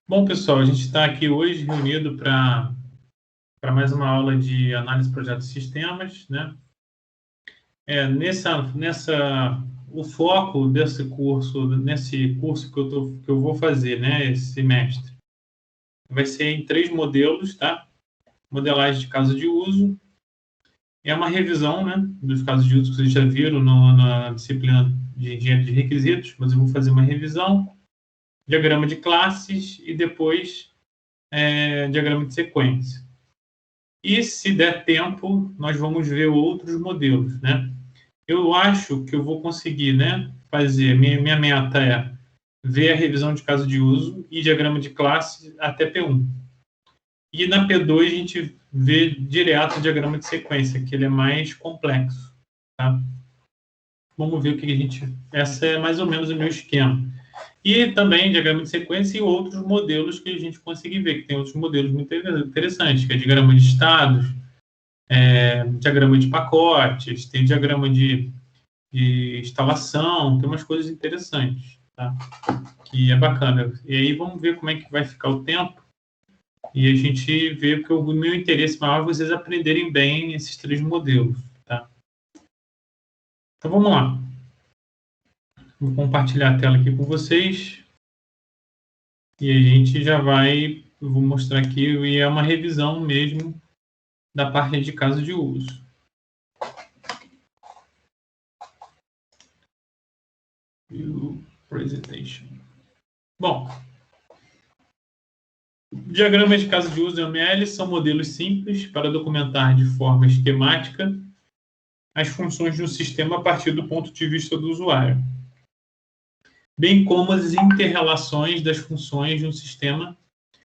Bom, pessoal, a gente está aqui hoje reunido para mais uma aula de análise de projetos e sistemas, né? O foco desse curso, nesse curso que eu vou fazer, né, esse semestre, vai ser em 3 modelos, tá? Modelagem de caso de uso, é uma revisão, né, dos casos de uso que vocês já viram na disciplina de engenharia de requisitos, mas eu vou fazer uma revisão, diagrama de classes e depois diagrama de sequência. E, se der tempo, nós vamos ver outros modelos, né? Eu acho que eu vou conseguir, né, fazer, minha meta é ver a revisão de caso de uso e diagrama de classe até P1. E na P2 a gente vê direto o diagrama de sequência, que ele é mais complexo, tá? Vamos ver o que a gente... Essa é mais ou menos o meu esquema. E também diagrama de sequência e outros modelos que a gente conseguir ver, que tem outros modelos muito interessantes, que é diagrama de estados, diagrama de pacotes, tem diagrama de instalação, tem umas coisas interessantes, tá? Que é bacana. E aí vamos ver como é que vai ficar o tempo e a gente vê, porque o meu interesse maior é vocês aprenderem bem esses 3 modelos, tá? Então vamos lá. Vou compartilhar a tela aqui com vocês e a gente já vai, eu vou mostrar aqui, e é uma revisão mesmo da parte de caso de uso. View presentation. Bom, diagramas de caso de uso ML são modelos simples para documentar de forma esquemática as funções de um sistema a partir do ponto de vista do usuário, bem como as inter-relações das funções de um sistema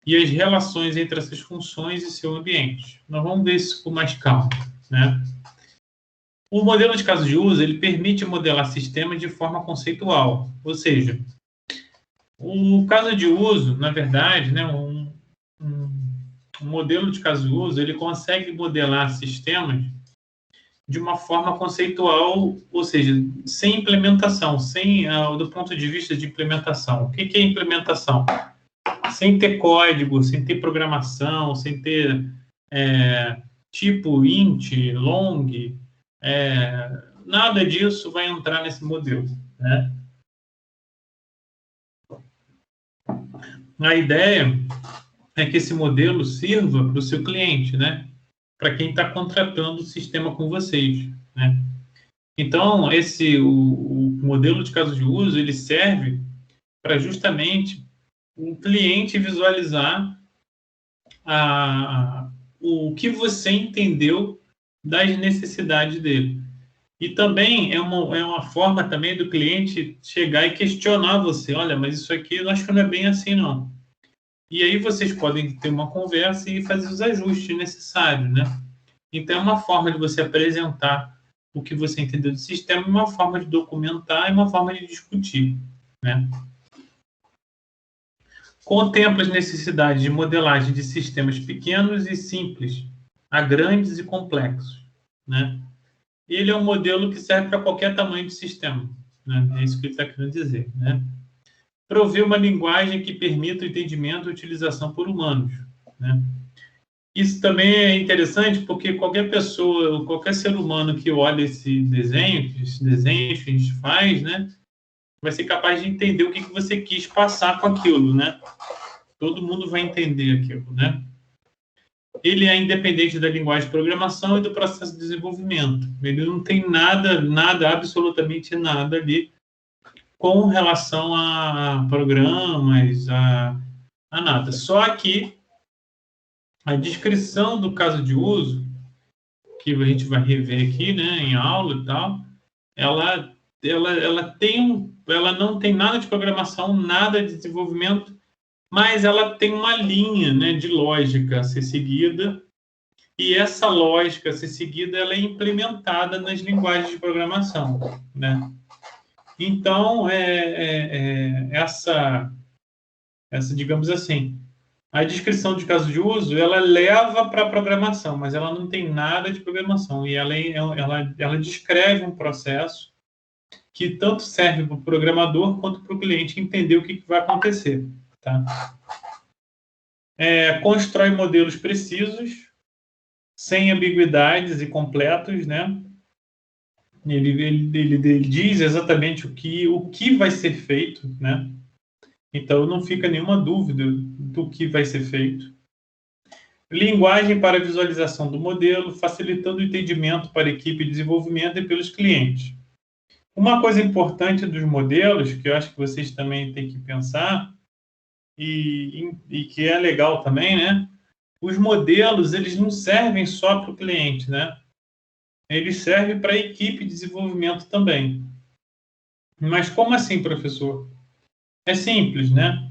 e as relações entre essas funções e seu ambiente. Nós vamos ver isso com mais calma, né? O modelo de caso de uso, ele permite modelar sistemas de forma conceitual, ou seja, o caso de uso, na verdade, né, um modelo de caso de uso, ele consegue modelar sistemas de uma forma conceitual, ou seja, sem implementação, do ponto de vista de implementação. O que é implementação? Sem ter código, sem ter programação, sem ter tipo int, long, nada disso vai entrar nesse modelo, né? A ideia é que esse modelo sirva para o seu cliente, né? Para quem está contratando o sistema com vocês, né? Então, o modelo de caso de uso, ele serve para justamente o cliente visualizar o que você entendeu das necessidades dele. E também é uma forma também do cliente chegar e questionar você. Olha, mas isso aqui eu acho que não é bem assim, não. E aí vocês podem ter uma conversa e fazer os ajustes necessários, né? Então, é uma forma de você apresentar o que você entendeu do sistema, uma forma de documentar e uma forma de discutir, né? Contempla as necessidades de modelagem de sistemas pequenos e simples a grandes e complexos, né? Ele é um modelo que serve para qualquer tamanho de sistema, né? É isso que ele está querendo dizer, né? Prover uma linguagem que permita o entendimento e utilização por humanos, né? Isso também é interessante porque qualquer pessoa, qualquer ser humano que olha esses desenhos que a gente faz, né, vai ser capaz de entender o que você quis passar com aquilo, né? Todo mundo vai entender aquilo, né? Ele é independente da linguagem de programação e do processo de desenvolvimento. Ele não tem nada, absolutamente nada ali com relação a programas, a nada. Só que a descrição do caso de uso, que a gente vai rever aqui, né, em aula e tal, ela não tem nada de programação, nada de desenvolvimento, mas ela tem uma linha, né, de lógica a ser seguida, e essa lógica a ser seguida ela é implementada nas linguagens de programação, né? Então, essa, digamos assim, a descrição de caso de uso, ela leva para a programação, mas ela não tem nada de programação. E ela descreve um processo que tanto serve para o programador quanto para o cliente entender o que vai acontecer, tá? Constrói modelos precisos, sem ambiguidades e completos, né? Ele diz exatamente o que vai ser feito, né? Então, não fica nenhuma dúvida do que vai ser feito. Linguagem para visualização do modelo, facilitando o entendimento para a equipe de desenvolvimento e pelos clientes. Uma coisa importante dos modelos, que eu acho que vocês também têm que pensar, e que é legal também, né? Os modelos, eles não servem só para o cliente, né? Eles servem para a equipe de desenvolvimento também. Mas como assim, professor? É simples, né?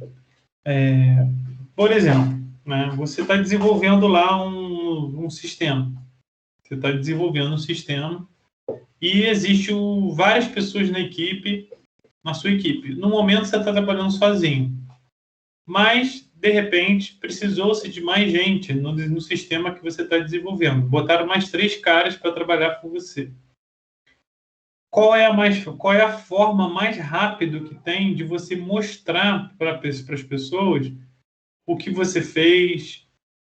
Por exemplo, né, você está desenvolvendo lá um sistema. Você está desenvolvendo um sistema e existe várias pessoas na sua equipe. No momento, você está trabalhando sozinho. Mas, de repente, precisou-se de mais gente no sistema que você está desenvolvendo. Botaram mais 3 caras para trabalhar com você. Qual é a forma mais rápida que tem de você mostrar para as pessoas o que você fez,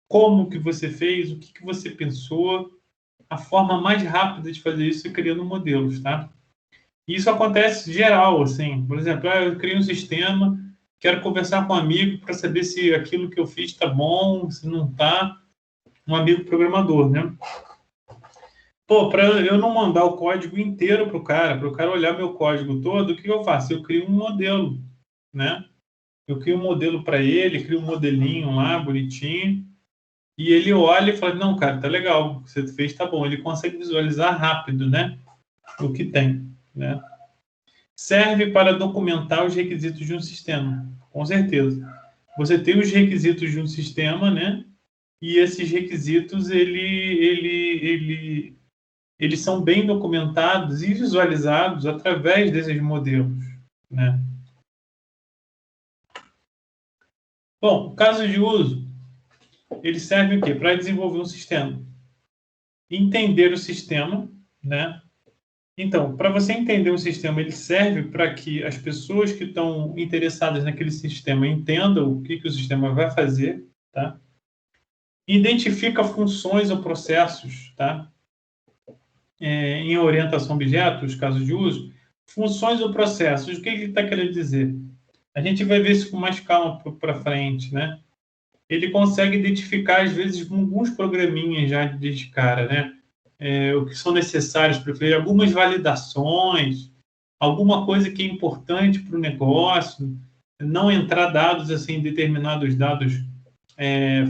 como que você fez, o que você pensou? A forma mais rápida de fazer isso é criando modelos, tá? E isso acontece geral, assim. Por exemplo, eu criei um sistema, quero conversar com um amigo para saber se aquilo que eu fiz está bom, se não está. Um amigo programador, né? Pô, para eu não mandar o código inteiro para o cara olhar meu código todo, o que eu faço? Eu crio um modelo, né? Eu crio um modelo para ele, crio um modelinho lá, bonitinho, e ele olha e fala, não, cara, tá legal, o que você fez tá bom. Ele consegue visualizar rápido, né? O que tem, né? Serve para documentar os requisitos de um sistema, com certeza. Você tem os requisitos de um sistema, né? E esses requisitos, eles são bem documentados e visualizados através desses modelos, né? Bom, o caso de uso, ele serve o quê? Para desenvolver um sistema. Entender o sistema, né? Então, para você entender um sistema, ele serve para que as pessoas que estão interessadas naquele sistema entendam o que o sistema vai fazer, tá? Identifica funções ou processos, tá? Em orientação a objetos, casos de uso, funções ou processos. O que ele está querendo dizer? A gente vai ver isso com mais calma para frente, né? Ele consegue identificar, às vezes, alguns programinhas já de cara, né? O que são necessários para fazer algumas validações, alguma coisa que é importante para o negócio, não entrar dados assim, determinados dados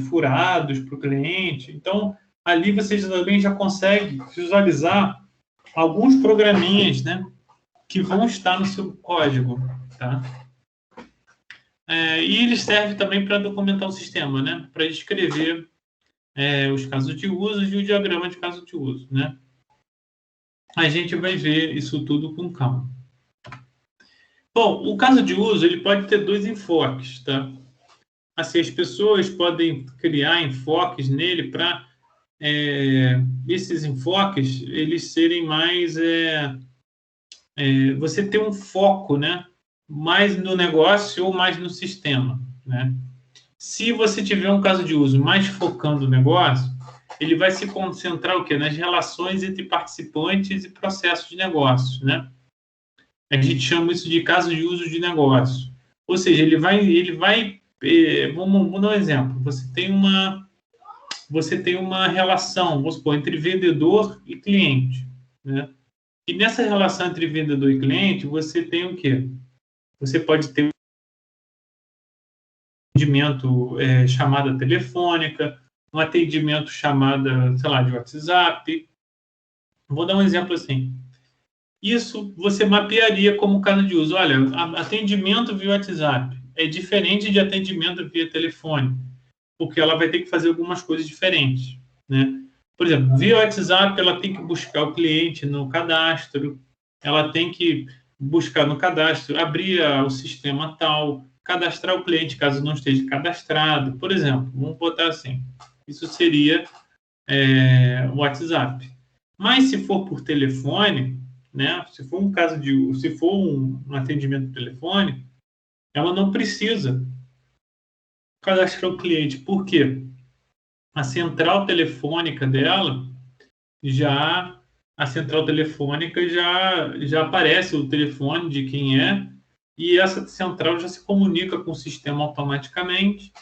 furados para o cliente. Então, ali você também já consegue visualizar alguns programinhas, né, que vão estar no seu código, tá? E ele serve também para documentar o sistema, né, para descrever os casos de uso e o diagrama de caso de uso, né? A gente vai ver isso tudo com calma. Bom, o caso de uso ele pode ter 2 enfoques, tá? Assim, as pessoas podem criar enfoques nele para esses enfoques eles serem mais você ter um foco, né? Mais no negócio ou mais no sistema, né? Se você tiver um caso de uso mais focando no negócio, ele vai se concentrar o quê? Nas relações entre participantes e processos de negócio, né? A gente chama isso de caso de uso de negócio. Ou seja, ele vai vamos dar um exemplo. Você tem uma relação, vamos supor, entre vendedor e cliente, né? E nessa relação entre vendedor e cliente, você tem o quê? Você pode ter um atendimento chamada telefônica, um atendimento chamada, sei lá, de WhatsApp. Vou dar um exemplo assim. Isso você mapearia como caso de uso. Olha, atendimento via WhatsApp é diferente de atendimento via telefone, porque ela vai ter que fazer algumas coisas diferentes, né? Por exemplo, via WhatsApp, ela tem que buscar o cliente no cadastro, ela tem que buscar no cadastro, abrir o sistema tal, cadastrar o cliente caso não esteja cadastrado, por exemplo. Vamos botar assim. Isso seria o WhatsApp. Mas se for por telefone, né? Se for se for um atendimento por telefone, ela não precisa cadastrar o cliente. Por quê? A central telefônica dela a central telefônica já aparece o telefone de quem é, e essa central já se comunica com o sistema automaticamente,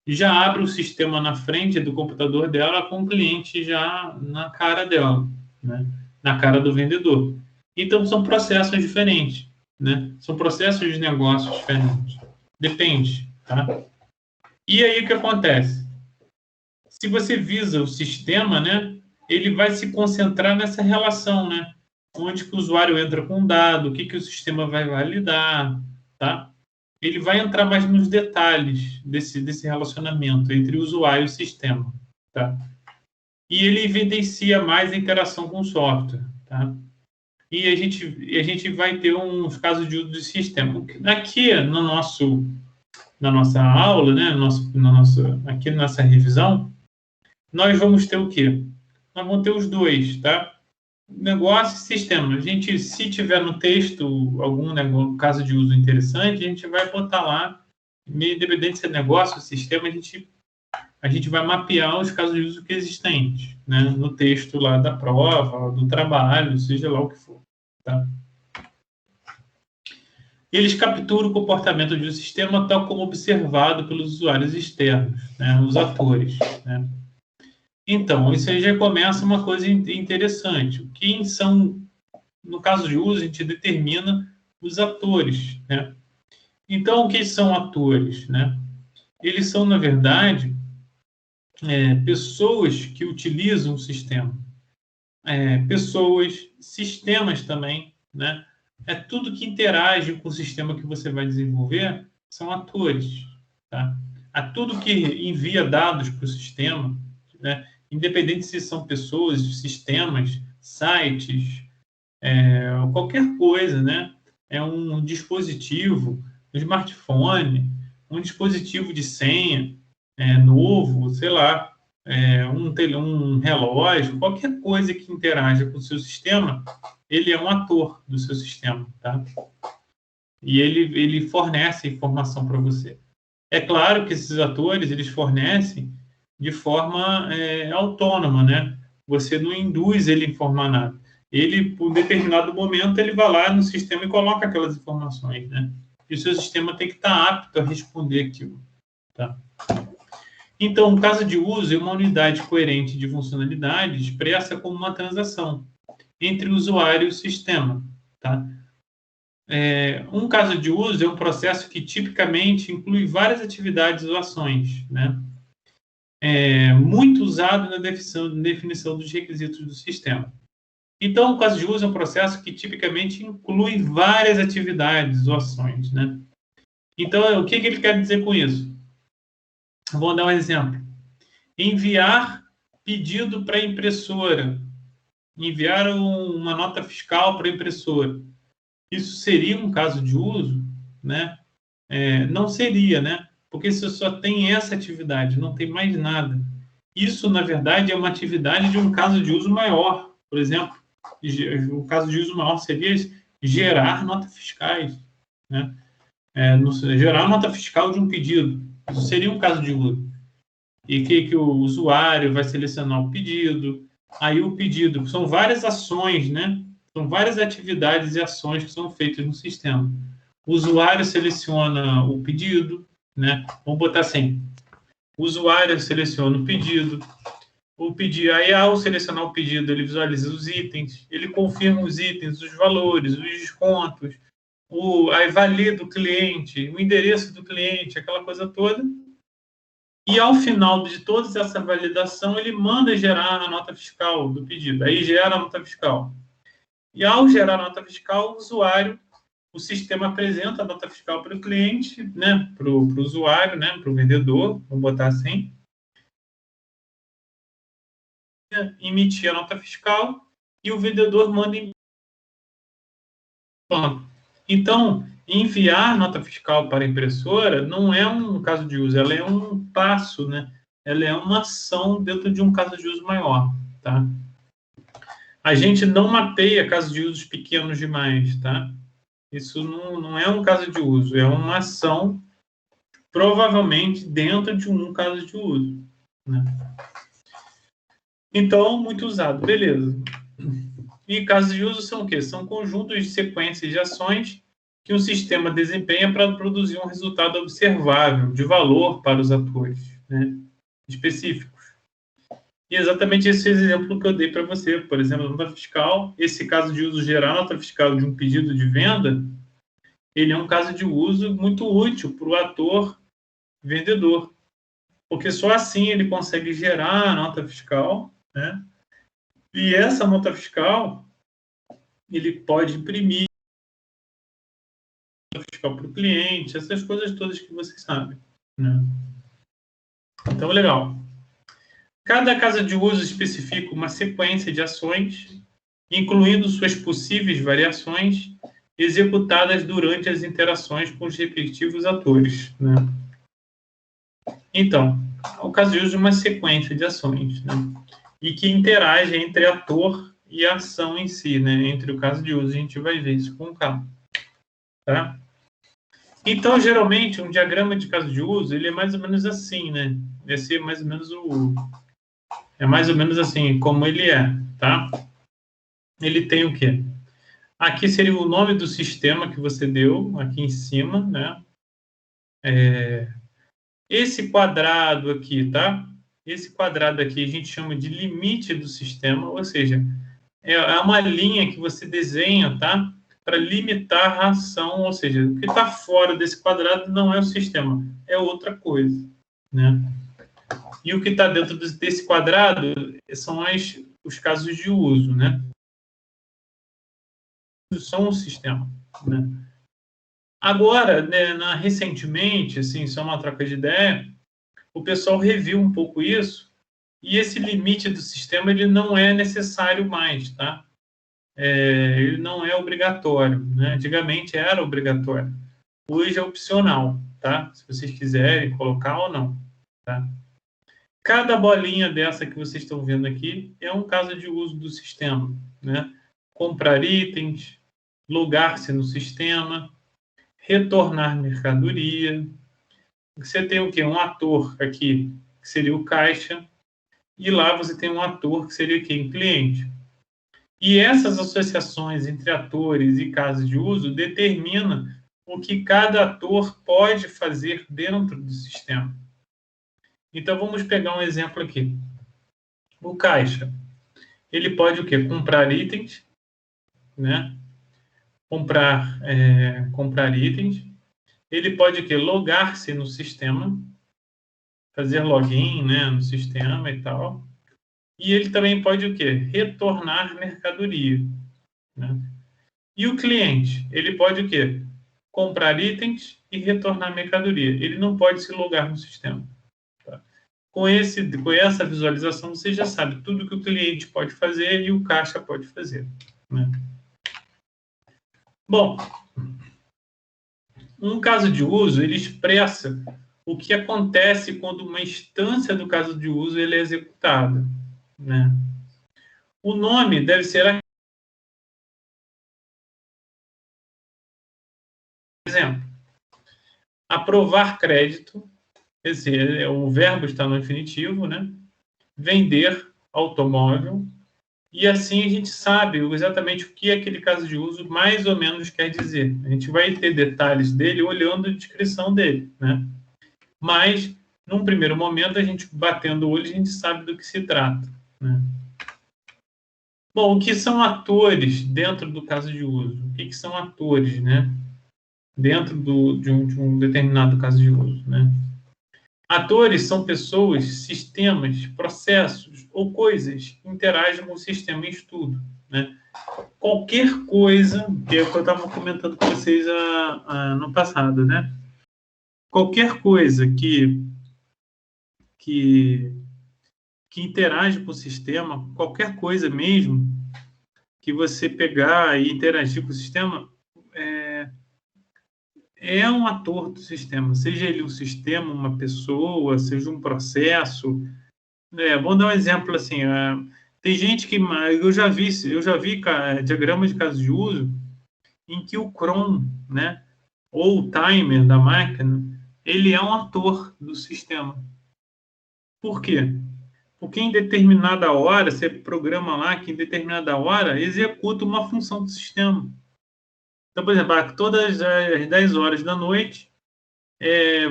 já abre o sistema na frente do computador dela com o cliente já na cara dela, né? Na cara do vendedor. Então, são processos diferentes, né? São processos de negócios diferentes. Depende, tá? E aí, o que acontece? Se você visa o sistema, né, ele vai se concentrar nessa relação, né? Onde que o usuário entra com o dado, o que que o sistema vai validar, tá? Ele vai entrar mais nos detalhes desse relacionamento entre o usuário e o sistema, tá? E ele evidencia mais a interação com o software, tá? E a gente vai ter uns casos de uso do sistema. Aqui na nossa aula, né, aqui na nossa revisão, nós vamos ter o quê? Nós vamos ter os dois, tá? Negócio e sistema. A gente, se tiver no texto algum negócio, caso de uso interessante, a gente vai botar lá, independente se é negócio ou sistema, a gente vai mapear os casos de uso que existentes, né? No texto lá da prova, do trabalho, seja lá o que for, tá? Eles capturam o comportamento de um sistema tal como observado pelos usuários externos, né? Os atores, né? Então, isso aí já começa uma coisa interessante. Quem são, no caso de uso, a gente determina os atores, né? Então, o que são atores, né? Eles são, na verdade, pessoas que utilizam o sistema. Pessoas, sistemas também, né? Tudo que interage com o sistema que você vai desenvolver são atores, tá? Tudo que envia dados para o sistema, né? Independente se são pessoas, sistemas, sites, qualquer coisa, né? É um dispositivo, um smartphone, um dispositivo de senha novo, sei lá, um relógio, qualquer coisa que interaja com o seu sistema, ele é um ator do seu sistema, tá? E ele fornece informação para você. É claro que esses atores, eles fornecem de forma autônoma, né? Você não induz ele a informar nada. Ele, por determinado momento, ele vai lá no sistema e coloca aquelas informações, né? E o seu sistema tem que estar apto a responder aquilo, tá? Então, o caso de uso é uma unidade coerente de funcionalidade expressa como uma transação entre o usuário e o sistema, tá? Um caso de uso é um processo que tipicamente inclui várias atividades ou ações, né? Muito usado na definição dos requisitos do sistema. Então, o caso de uso é um processo que tipicamente inclui várias atividades ou ações, né? Então, o que ele quer dizer com isso? Vou dar um exemplo. Enviar pedido para a impressora. Enviar uma nota fiscal para a impressora. Isso seria um caso de uso, né? Não seria, né? Porque você só tem essa atividade, não tem mais nada. Isso, na verdade, é uma atividade de um caso de uso maior. Por exemplo, o caso de uso maior seria gerar notas fiscais, né? Gerar nota fiscal de um pedido. Isso seria um caso de uso. E que o usuário vai selecionar o pedido. Aí o pedido, são várias ações, né? São várias atividades e ações que são feitas no sistema. O usuário seleciona o pedido, né? Vamos botar assim, o usuário seleciona o pedido, aí ao selecionar o pedido, ele visualiza os itens, ele confirma os itens, os valores, os descontos, aí valida o cliente, o endereço do cliente, aquela coisa toda. E ao final de toda essa validação, ele manda gerar a nota fiscal do pedido. Aí gera a nota fiscal. E ao gerar a nota fiscal, o sistema apresenta a nota fiscal para o cliente, né, para o usuário, né, para o vendedor, vamos botar assim, emitir a nota fiscal e o vendedor manda Então, enviar nota fiscal para a impressora não é um caso de uso, ela é um passo, né? Ela é uma ação dentro de um caso de uso maior, tá? A gente não mapeia casos de usos pequenos demais, tá? Isso não é um caso de uso, é uma ação provavelmente dentro de um caso de uso, né? Então, muito usado, beleza. E casos de uso são o quê? São conjuntos de sequências de ações que um sistema desempenha para produzir um resultado observável, de valor para os atores, né, específicos. E exatamente esse exemplo que eu dei para você, por exemplo, a nota fiscal, esse caso de uso geral, a nota fiscal de um pedido de venda, ele é um caso de uso muito útil para o ator vendedor, porque só assim ele consegue gerar a nota fiscal, né? E essa nota fiscal, ele pode imprimir a nota fiscal para o cliente, essas coisas todas que vocês sabem, né? Então, legal. Cada casa de uso especifica uma sequência de ações, incluindo suas possíveis variações, executadas durante as interações com os respectivos atores, né? Então, o caso de uso é uma sequência de ações, né? E que interage entre ator e a ação em si, né? Entre o caso de uso, a gente vai ver isso com calma, tá? Então, geralmente, um diagrama de caso de uso, ele é mais ou menos assim, né? Esse é mais ou menos é mais ou menos assim como ele é, tá? Ele tem o quê? Aqui seria o nome do sistema que você deu, aqui em cima, né? Esse quadrado aqui, tá? Esse quadrado aqui a gente chama de limite do sistema, ou seja, é uma linha que você desenha, tá? Para limitar a ação, ou seja, o que está fora desse quadrado não é o sistema, é outra coisa, né? E o que está dentro desse quadrado são os casos de uso, né? São o sistema, né? Agora, né, recentemente, assim, só uma troca de ideia, o pessoal reviu um pouco isso e esse limite do sistema ele não é necessário mais, tá? Ele não é obrigatório, né? Antigamente era obrigatório, hoje é opcional, tá? Se vocês quiserem colocar ou não, tá? Cada bolinha dessa que vocês estão vendo aqui é um caso de uso do sistema, né? Comprar itens, logar-se no sistema, retornar mercadoria. Você tem o quê? Um ator aqui, que seria o caixa, e lá você tem um ator, que seria quem? Cliente. E essas associações entre atores e casos de uso determinam o que cada ator pode fazer dentro do sistema. Então, vamos pegar um exemplo aqui. O caixa, ele pode o quê? Comprar itens, né? Comprar itens. Ele pode o quê? Logar-se no sistema, fazer login, né, no sistema e tal. E ele também pode o quê? Retornar mercadoria, né? E o cliente, ele pode o quê? Comprar itens e retornar mercadoria. Ele não pode se logar no sistema. Tá? Com essa visualização, você já sabe tudo que o cliente pode fazer e o caixa pode fazer, né? Bom, um caso de uso, ele expressa o que acontece quando uma instância do caso de uso ele é executada, né? O nome deve ser, por exemplo, aprovar crédito, esse o verbo está no infinitivo, né? Vender automóvel, e assim a gente sabe exatamente o que aquele caso de uso mais ou menos quer dizer. A gente vai ter detalhes dele olhando a descrição dele, né? Mas, num primeiro momento, a gente batendo o olho, a gente sabe do que se trata, né? Bom, o que são atores dentro do caso de uso? O que são atores, né? Dentro de um determinado caso de uso, né? Atores são pessoas, sistemas, processos ou coisas que interagem com o sistema em estudo, né? Qualquer coisa, que é o que eu estava comentando com vocês no passado, né? Qualquer coisa que interage com o sistema, qualquer coisa mesmo que você pegar e interagir com o sistema, é um ator do sistema, seja ele um sistema, uma pessoa, seja um processo. Vamos dar um exemplo assim, tem gente que eu já vi diagramas de casos de uso em que o cron, né, ou o timer da máquina, ele é um ator do sistema. Por quê? Porque em determinada hora, você programa lá que em determinada hora executa uma função do sistema. Então, por exemplo, todas as 10 horas da noite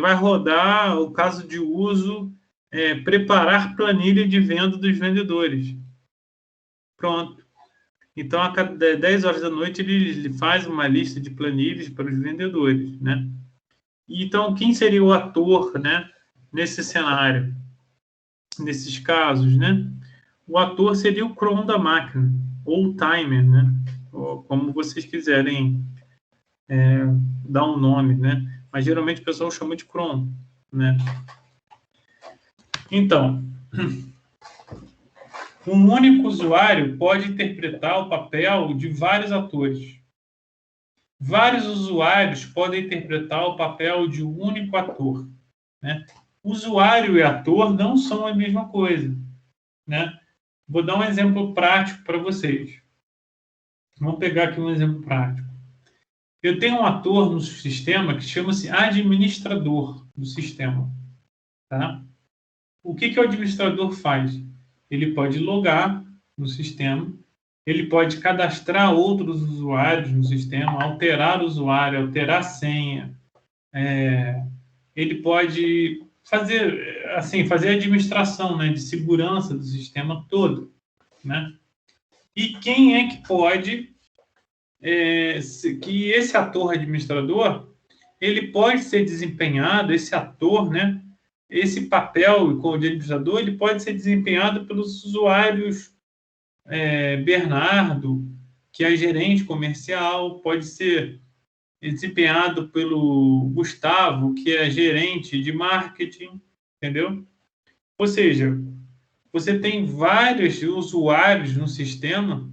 vai rodar o caso de uso, preparar planilha de venda dos vendedores. Pronto. Então, a cada 10 horas da noite, ele faz uma lista de planilhas para os vendedores, né? Então, quem seria o ator, né, nesse cenário, nesses casos, né? O ator seria o cron da máquina, ou o timer, né? Ou como vocês quiserem dar um nome, né? Mas geralmente o pessoal chama de cron, né? Então, um único usuário pode interpretar o papel de vários atores. Vários usuários podem interpretar o papel de um único ator, né? Usuário e ator não são a mesma coisa, né? Vou dar um exemplo prático para vocês. Vamos pegar aqui um exemplo prático. Eu tenho um ator no sistema que chama-se administrador do sistema, tá? O que o administrador faz? Ele pode logar no sistema, ele pode cadastrar outros usuários no sistema, alterar o usuário, alterar a senha, ele pode fazer a administração, né, de segurança do sistema todo, né? E quem é que pode que esse ator administrador ele pode ser desempenhado, esse ator, né? Esse papel como administrador ele pode ser desempenhado pelos usuários Bernardo, que é gerente comercial, pode ser desempenhado pelo Gustavo, que é gerente de marketing, entendeu? Ou seja, você tem vários usuários no sistema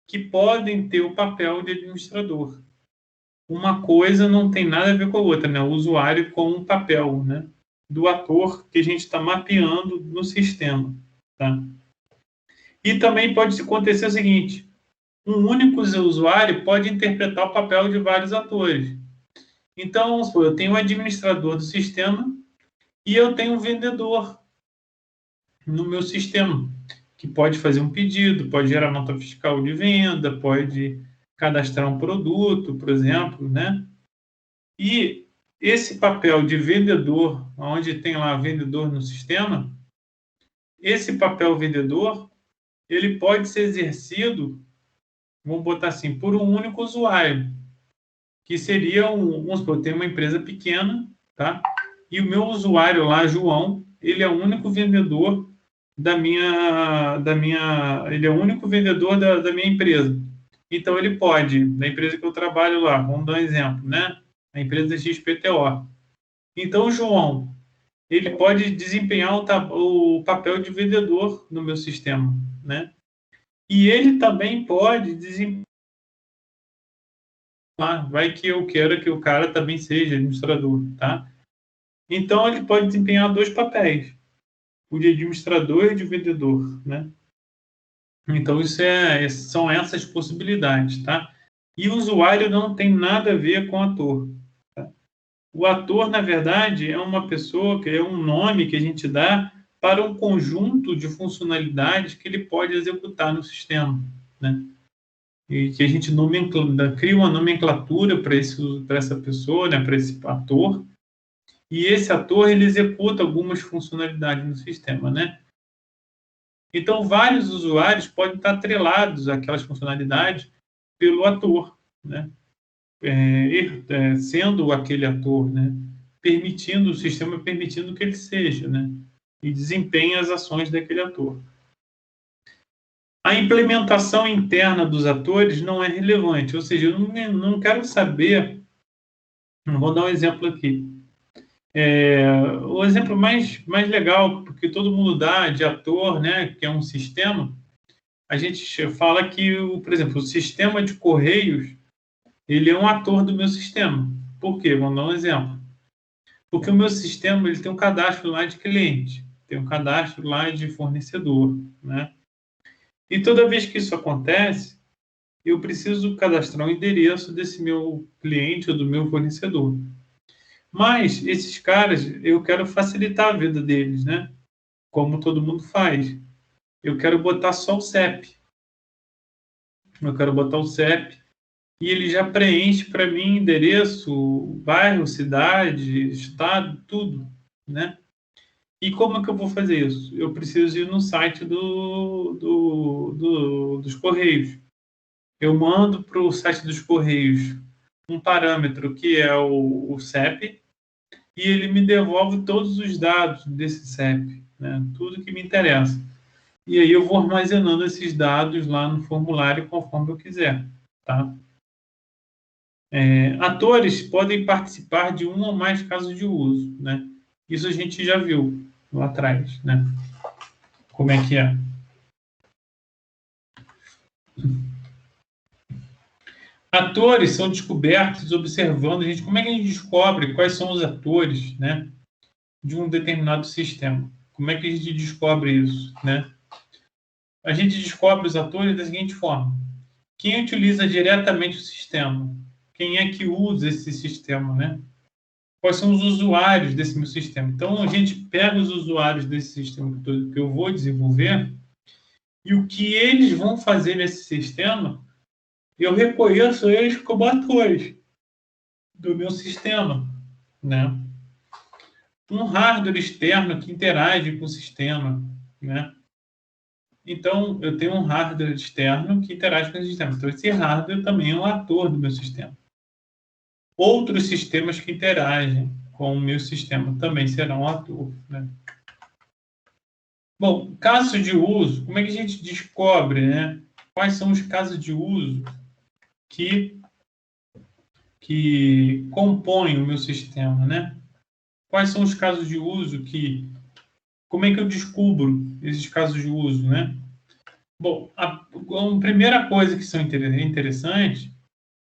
que podem ter o papel de administrador. Uma coisa não tem nada a ver com a outra, né? O usuário com um papel, né? Do ator que a gente está mapeando no sistema, tá? E também pode acontecer o seguinte, um único usuário pode interpretar o papel de vários atores. Então, vamos supor, eu tenho um administrador do sistema e eu tenho um vendedor no meu sistema, que pode fazer um pedido, pode gerar nota fiscal de venda, pode cadastrar um produto, por exemplo, né? E esse papel de vendedor, onde tem lá vendedor no sistema, esse papel vendedor, ele pode ser exercido, vamos botar assim, por um único usuário, que seria vamos supor, tem uma empresa pequena, tá? E o meu usuário lá, João, ele é o único vendedor ele é o único vendedor da minha empresa. Então ele pode, na empresa que eu trabalho lá, vamos dar um exemplo, né? A empresa XPTO. Então o João, ele pode desempenhar o papel de vendedor no meu sistema, né? E ele também pode desempenhar, vai que eu quero que o cara também seja administrador, tá? Então ele pode desempenhar dois papéis, o de administrador e de vendedor, né? Então são essas possibilidades, tá? E o usuário não tem nada a ver com o ator. Tá? O ator, na verdade, é uma pessoa, que é um nome que a gente dá para um conjunto de funcionalidades que ele pode executar no sistema, né? E que a gente cria uma nomenclatura para essa pessoa, né? Para esse ator. E esse ator ele executa algumas funcionalidades no sistema, né? Então, vários usuários podem estar atrelados àquelas funcionalidades pelo ator, né? Sendo aquele ator, né? O sistema permitindo que ele seja, né? E desempenhe as ações daquele ator. A implementação interna dos atores não é relevante, ou seja, eu não quero saber. Vou dar um exemplo aqui. O exemplo mais legal, porque todo mundo dá de ator, né, que é um sistema, a gente fala que, por exemplo, o sistema de correios, ele é um ator do meu sistema. Por quê? Vamos dar um exemplo. Porque o meu sistema ele tem um cadastro lá de cliente, tem um cadastro lá de fornecedor, né? E toda vez que isso acontece, eu preciso cadastrar o endereço desse meu cliente ou do meu fornecedor. Mas esses caras, eu quero facilitar a vida deles, né? Como todo mundo faz. Eu quero botar só o CEP. Eu quero botar o CEP e ele já preenche para mim endereço, bairro, cidade, estado, tudo, né? E como é que eu vou fazer isso? Eu preciso ir no site dos Correios. Eu mando para o site dos Correios um parâmetro que é o CEP e ele me devolve todos os dados desse CEP, né? Tudo que me interessa. E aí eu vou armazenando esses dados lá no formulário conforme eu quiser, tá? Atores podem participar de um ou mais casos de uso, né? Isso a gente já viu lá atrás, né? Como é que é? Atores são descobertos observando, gente. Como é que a gente descobre quais são os atores, né, de um determinado sistema? Como é que a gente descobre isso, né? A gente descobre os atores da seguinte forma: quem utiliza diretamente o sistema? Quem é que usa esse sistema, né? Quais são os usuários desse meu sistema? Então, a gente pega os usuários desse sistema que eu vou desenvolver e o que eles vão fazer nesse sistema, eu reconheço eles como atores do meu sistema, né? Um hardware externo que interage com o sistema, né? Então, eu tenho um hardware externo que interage com o sistema. Então, esse hardware também é um ator do meu sistema. Outros sistemas que interagem com o meu sistema também serão um ator, né? Bom, casos de uso, como é que a gente descobre, né? Quais são os casos de uso que compõem o meu sistema, né? Quais são os casos de uso como é que eu descubro esses casos de uso, né? Bom, a primeira coisa que são interessantes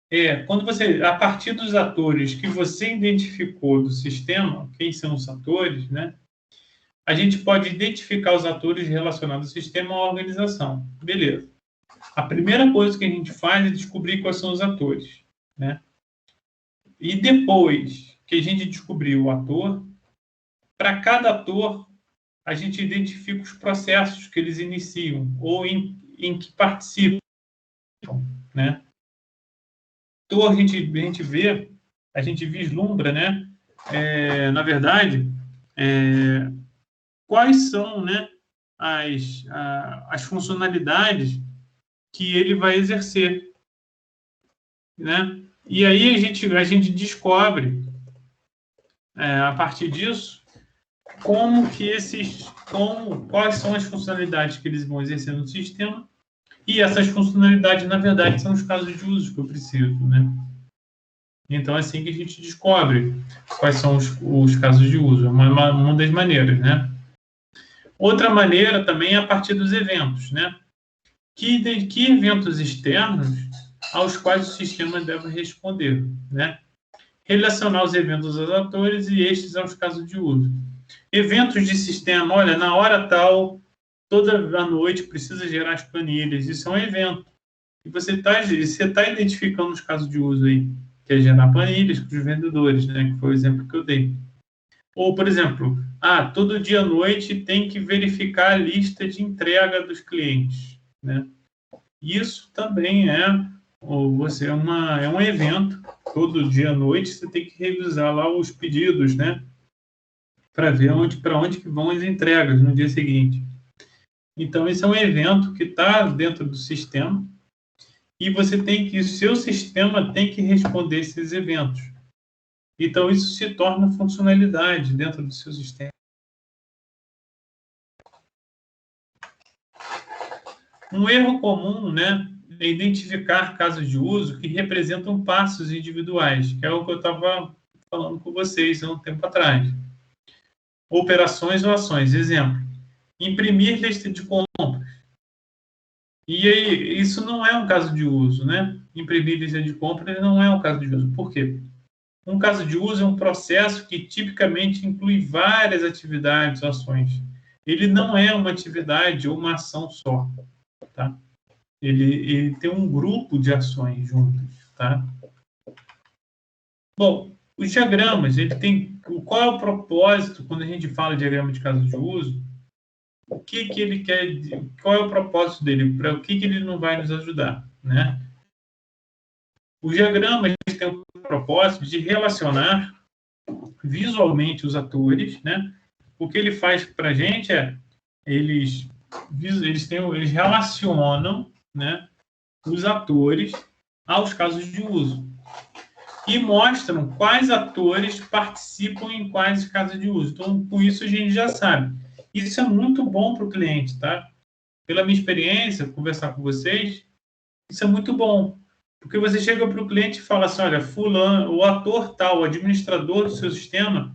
é quando você, a partir dos atores que você identificou do sistema, quem são os atores, né? A gente pode identificar os atores relacionados ao sistema ou à organização. Beleza. A primeira coisa que a gente faz é descobrir quais são os atores, né? E depois que a gente descobrir o ator, para cada ator, a gente identifica os processos que eles iniciam ou em que participam, né? Então, a gente vislumbra, né? Na verdade, quais são, né, as funcionalidades que ele vai exercer, né? E aí a gente descobre, a partir disso, quais são as funcionalidades que eles vão exercer no sistema, e essas funcionalidades, na verdade, são os casos de uso que eu preciso, né? Então, é assim que a gente descobre quais são os casos de uso. É uma das maneiras, né? Outra maneira também é a partir dos eventos, né? Que eventos externos aos quais o sistema deve responder, né? Relacionar os eventos aos atores e estes aos casos de uso. Eventos de sistema, olha, na hora tal, toda a noite precisa gerar as planilhas. Isso é um evento. E você tá identificando os casos de uso aí, que é gerar planilhas para os vendedores, né? Que foi o exemplo que eu dei. Ou, por exemplo, todo dia à noite tem que verificar a lista de entrega dos clientes, né? Isso também é um evento. Todo dia à noite você tem que revisar lá os pedidos, né? Para ver para onde que vão as entregas no dia seguinte. Então, esse é um evento que está dentro do sistema e o seu sistema tem que responder esses eventos. Então, isso se torna funcionalidade dentro do seu sistema. Um erro comum, né, é identificar casos de uso que representam passos individuais, que é o que eu estava falando com vocês há um tempo atrás. Operações ou ações. Exemplo, imprimir lista de compras. E aí, isso não é um caso de uso, né? Imprimir lista de compras não é um caso de uso. Por quê? Um caso de uso é um processo que tipicamente inclui várias atividades ou ações. Ele não é uma atividade ou uma ação só, tá? Ele tem um grupo de ações juntas, tá? Bom, Os diagramas, ele tem... Qual é o propósito quando a gente fala de diagrama de caso de uso? O que ele quer... Qual é o propósito dele? Para o que ele não vai nos ajudar, né? Os diagramas têm o propósito de relacionar visualmente os atores, né? O que ele faz para a gente é eles relacionam, né, os atores aos casos de uso e mostram quais atores participam em quais casos de uso. Então, com isso a gente já sabe. Isso é muito bom para o cliente, tá? Pela minha experiência, conversar com vocês, isso é muito bom. Porque você chega para o cliente e fala assim, olha, fulano, o ator tal, o administrador do seu sistema,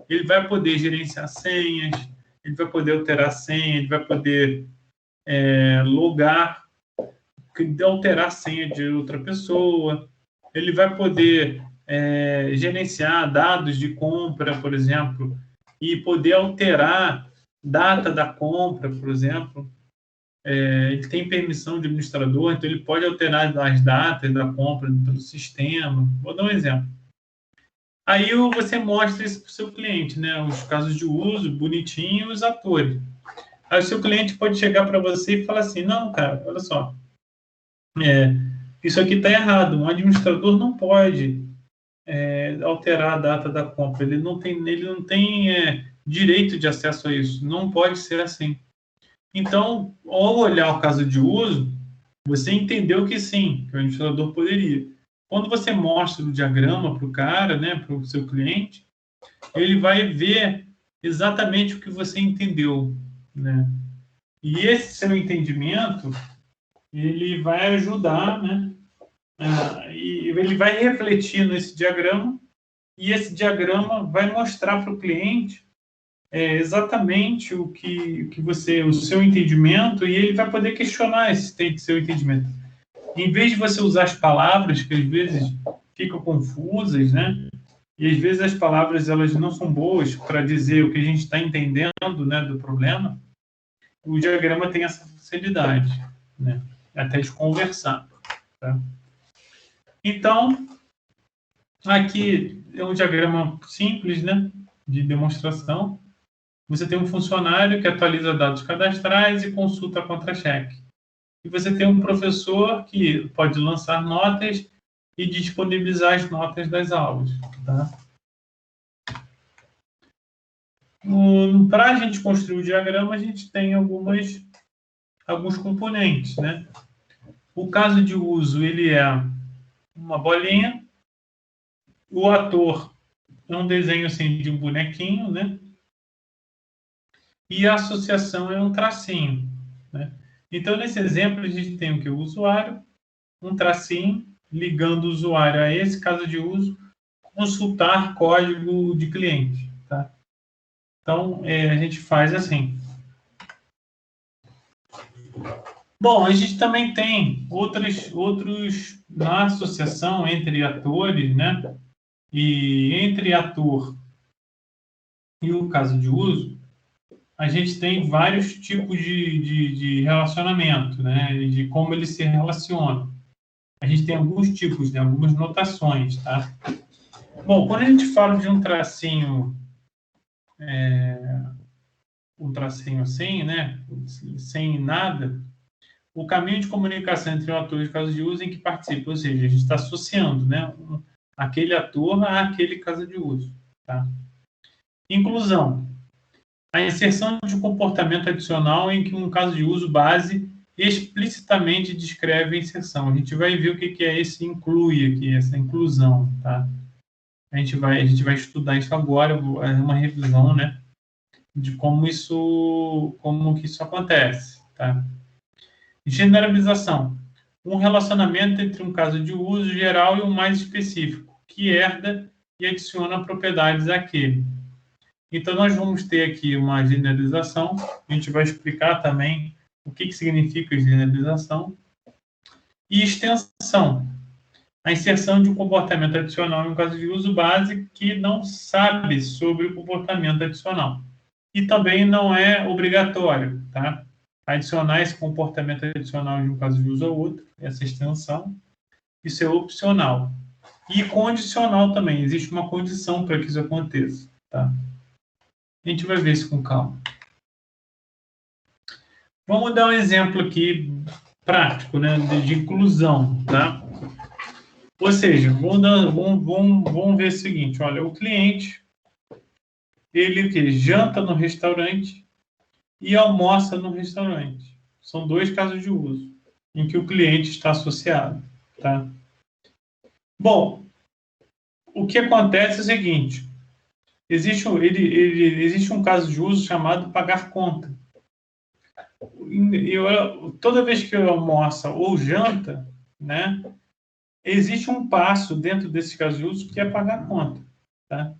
ele vai poder gerenciar senhas, ele vai poder alterar senha, ele vai poder logar, alterar a senha de outra pessoa, ele vai poder gerenciar dados de compra, por exemplo, e poder alterar data da compra, por exemplo. Ele tem permissão de administrador, então ele pode alterar as datas da compra do sistema. Vou dar um exemplo. Aí você mostra isso para o seu cliente, né? Os casos de uso, bonitinho, os atores. Aí o seu cliente pode chegar para você e falar assim, não, cara, olha só, isso aqui está errado. Um administrador não pode alterar a data da compra. Ele não tem direito de acesso a isso. Não pode ser assim. Então, ao olhar o caso de uso, você entendeu que sim, que o administrador poderia. Quando você mostra o diagrama para o cara, né, para o seu cliente, ele vai ver exatamente o que você entendeu, né? E esse seu entendimento, ele vai ajudar, né? E ele vai refletir nesse diagrama, e esse diagrama vai mostrar para o cliente exatamente o seu entendimento, e ele vai poder questionar esse seu entendimento. Em vez de você usar as palavras, que às vezes ficam confusas, né? E às vezes as palavras elas não são boas para dizer o que a gente está entendendo, né, do problema, o diagrama tem essa facilidade, né? Até de conversar. Tá? Então, aqui é um diagrama simples, né, de demonstração. Você tem um funcionário que atualiza dados cadastrais e consulta contra-cheque. E você tem um professor que pode lançar notas e disponibilizar as notas das aulas. Tá? Para a gente construir o diagrama, a gente tem alguns componentes. Né? O caso de uso ele é uma bolinha, o ator é um desenho assim, de um bonequinho, né? E a associação é um tracinho. Né? Então, nesse exemplo, a gente tem o que? O usuário, um tracinho, ligando o usuário a esse caso de uso, consultar código de cliente. Tá? Então, a gente faz assim. Bom, a gente também tem outros na associação entre atores, né? E entre ator e o caso de uso, a gente tem vários tipos de relacionamento, né? De como eles se relacionam. A gente tem alguns tipos, né? Algumas notações, tá? Bom, quando a gente fala de um tracinho assim, né? Sem nada, o caminho de comunicação entre o ator e o caso de uso em que participa, ou seja, a gente está associando, né? Aquele ator àquele caso de uso, tá? Inclusão. A inserção de um comportamento adicional em que um caso de uso base explicitamente descreve a inserção. A gente vai ver o que é esse inclui aqui, essa inclusão, tá? A gente vai estudar isso agora, é uma revisão, né, de como que isso acontece, tá? Generalização. Um relacionamento entre um caso de uso geral e um mais específico, que herda e adiciona propriedades àquele. Então, nós vamos ter aqui uma generalização, a gente vai explicar também o que significa generalização. E extensão, a inserção de um comportamento adicional em um caso de uso base que não sabe sobre o comportamento adicional. E também não é obrigatório, tá? Adicionar esse comportamento adicional de um caso de uso ao outro, essa extensão, isso é opcional. E condicional também. Existe uma condição para que isso aconteça. Tá? A gente vai ver isso com calma. Vamos dar um exemplo aqui prático, né, de inclusão, tá? Ou seja, vamos ver o seguinte, olha, o cliente, ele que janta no restaurante e almoça no restaurante. São dois casos de uso em que o cliente está associado, tá? Bom, o que acontece é o seguinte, existe um caso de uso chamado pagar conta. Toda vez que eu almoço ou janta, né, existe um passo dentro desse caso de uso que é pagar a conta, tá?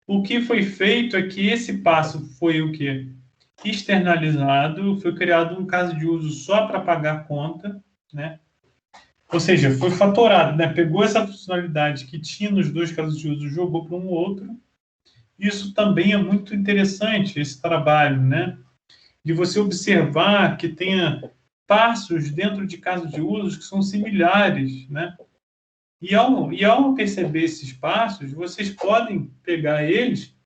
O que foi feito é que esse passo foi o quê? Externalizado, foi criado um caso de uso só para pagar a conta, né? Ou seja, foi fatorado, né? Pegou essa funcionalidade que tinha nos dois casos de uso, jogou para um outro. Isso também é muito interessante, esse trabalho, né? De você observar que tenha passos dentro de casos de uso que são similares, né? E ao perceber esses passos, vocês podem pegar eles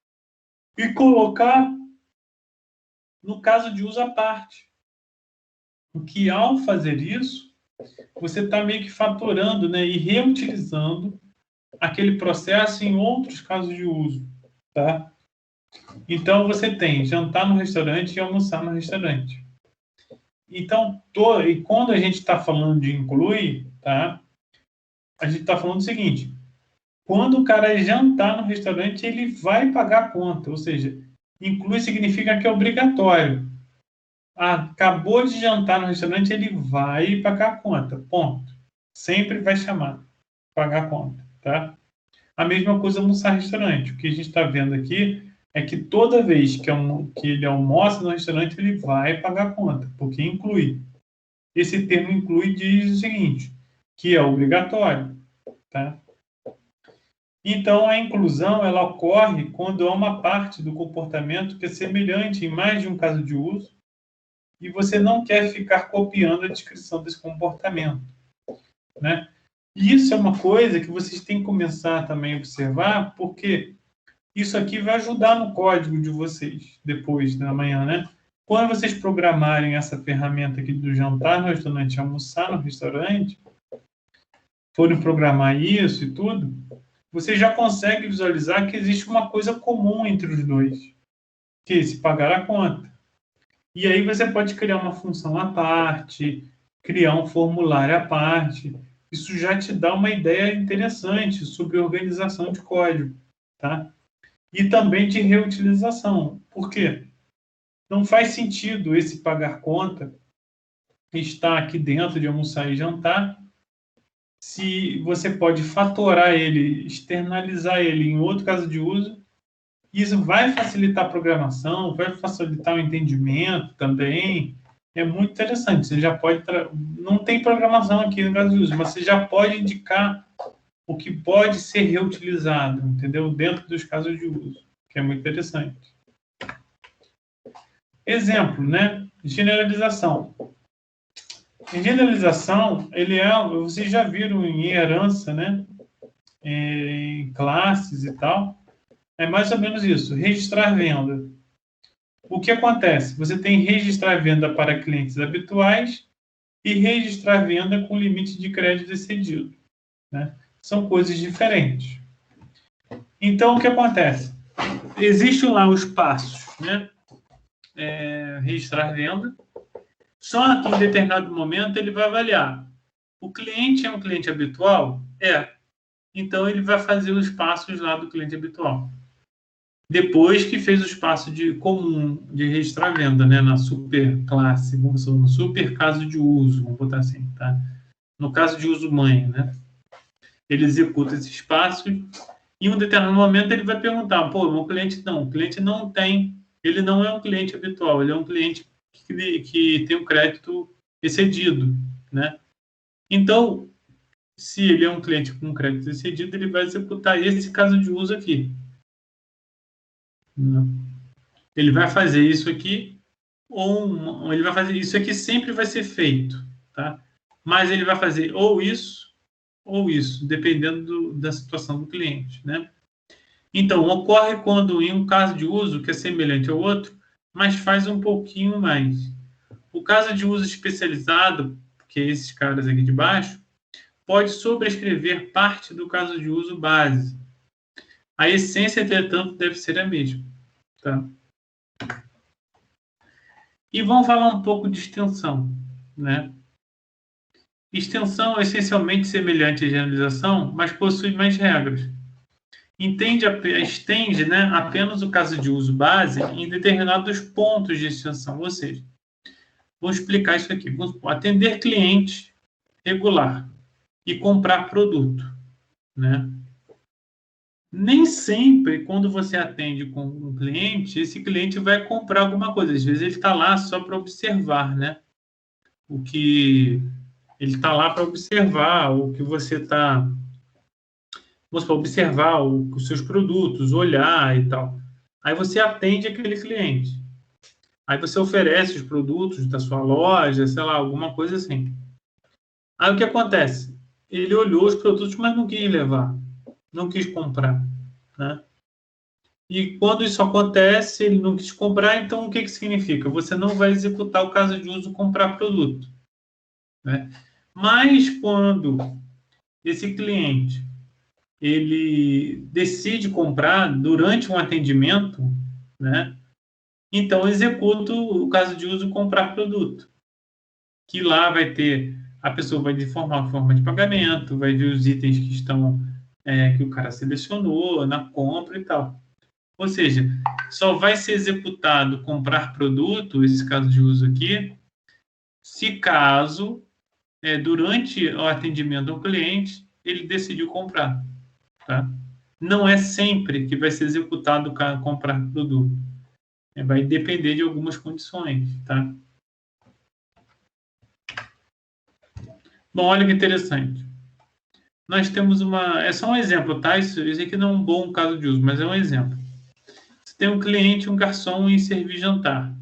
e colocar no caso de uso à parte. O que, ao fazer isso, você está meio que fatorando, né, e reutilizando aquele processo em outros casos de uso, tá? Então, você tem jantar no restaurante e almoçar no restaurante. Então, e quando a gente está falando de incluir, tá? A gente está falando o seguinte, quando o cara jantar no restaurante, ele vai pagar a conta, ou seja, inclui significa que é obrigatório. Acabou de jantar no restaurante, ele vai pagar a conta, ponto. Sempre vai chamar, pagar a conta, tá? A mesma coisa almoçar no restaurante. O que a gente está vendo aqui é que toda vez que ele almoça no restaurante, ele vai pagar a conta, porque inclui. Esse termo inclui diz o seguinte, que é obrigatório, tá? Então, a inclusão ela ocorre quando há uma parte do comportamento que é semelhante em mais de um caso de uso e você não quer ficar copiando a descrição desse comportamento, né? E isso é uma coisa que vocês têm que começar também a observar, porque isso aqui vai ajudar no código de vocês depois da manhã, né? Quando vocês programarem essa ferramenta aqui do jantar no restaurante, almoçar no restaurante, forem programar isso e tudo, você já consegue visualizar que existe uma coisa comum entre os dois, que é se pagar a conta. E aí você pode criar uma função à parte, criar um formulário à parte. Isso já te dá uma ideia interessante sobre organização de código, tá? E também de reutilização. Por quê? Não faz sentido esse pagar conta estar aqui dentro de almoçar e jantar, se você pode fatorar ele, externalizar ele em outro caso de uso, isso vai facilitar a programação, vai facilitar o entendimento também. É muito interessante. Você já pode... Não tem programação aqui no caso de uso, mas você já pode indicar o que pode ser reutilizado, entendeu? Dentro dos casos de uso, que é muito interessante. Exemplo, né? Generalização. Em generalização, vocês já viram em herança, né? Em classes e tal. É mais ou menos isso. Registrar venda. O que acontece? Você tem registrar venda para clientes habituais e registrar venda com limite de crédito excedido, né? São coisas diferentes. Então, o que acontece? Existem lá os passos, né? Registrar venda. Só que em determinado momento ele vai avaliar. O cliente é um cliente habitual? É. Então, ele vai fazer os passos lá do cliente habitual. Depois que fez o espaço comum de registrar venda, né, na super classe, no super caso de uso, vamos botar assim, tá? No caso de uso mãe, né? Ele executa esses passos e em um determinado momento ele vai perguntar, pô, meu cliente não, o cliente não tem, ele não é um cliente habitual, ele é um cliente que tem um crédito excedido, né? Então, se ele é um cliente com crédito excedido, ele vai executar esse caso de uso aqui. Ele vai fazer isso aqui, ou ele vai fazer isso aqui, sempre vai ser feito, tá? Mas ele vai fazer ou isso, ou isso, dependendo da situação do cliente, né? Então, ocorre quando em um caso de uso que é semelhante ao outro, mas faz um pouquinho mais. O caso de uso especializado, que é esses caras aqui de baixo, pode sobrescrever parte do caso de uso base. A essência, entretanto, deve ser a mesma. Tá? E vamos falar um pouco de extensão, né? Extensão é essencialmente semelhante à generalização, mas possui mais regras. Estende, né, apenas o caso de uso base em determinados pontos de extensão, ou seja, vou explicar isso aqui. Vamos atender cliente regular e comprar produto, né? Nem sempre, quando você atende com um cliente, esse cliente vai comprar alguma coisa. Às vezes ele está lá só para observar, né? O que ele está lá para observar o que você está, vamos supor, observar os seus produtos, olhar e tal. Aí você atende aquele cliente. Aí você oferece os produtos da sua loja, sei lá, alguma coisa assim. Aí o que acontece? Ele olhou os produtos, mas não quis levar, não quis comprar, né? E quando isso acontece, ele não quis comprar, então o que que significa? Você não vai executar o caso de uso comprar produto, né? Mas quando esse cliente ele decide comprar durante um atendimento, né? Então executo o caso de uso comprar produto, que lá vai ter, a pessoa vai informar a forma de pagamento, vai ver os itens que estão que o cara selecionou na compra e tal. Ou seja, só vai ser executado comprar produto, esse caso de uso aqui, se caso, durante o atendimento ao cliente, ele decidiu comprar. Tá? Não é sempre que vai ser executado comprar produto. Vai depender de algumas condições. Tá? Bom, olha que interessante. Nós temos uma... É só um exemplo, tá? Isso aqui não é um bom caso de uso, mas é um exemplo. Você tem um cliente, um garçom em servir jantar.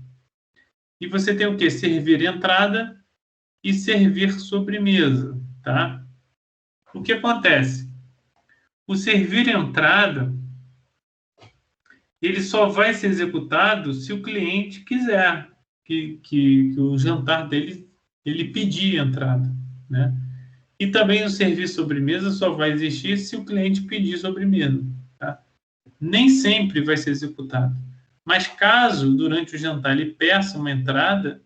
E você tem o quê? Servir entrada e servir sobremesa, tá? O que acontece? O servir entrada, ele só vai ser executado se o cliente quiser que o jantar dele, ele pedir entrada, né? E também o servir sobremesa só vai existir se o cliente pedir sobremesa, tá? Nem sempre vai ser executado. Mas caso, durante o jantar, ele peça uma entrada,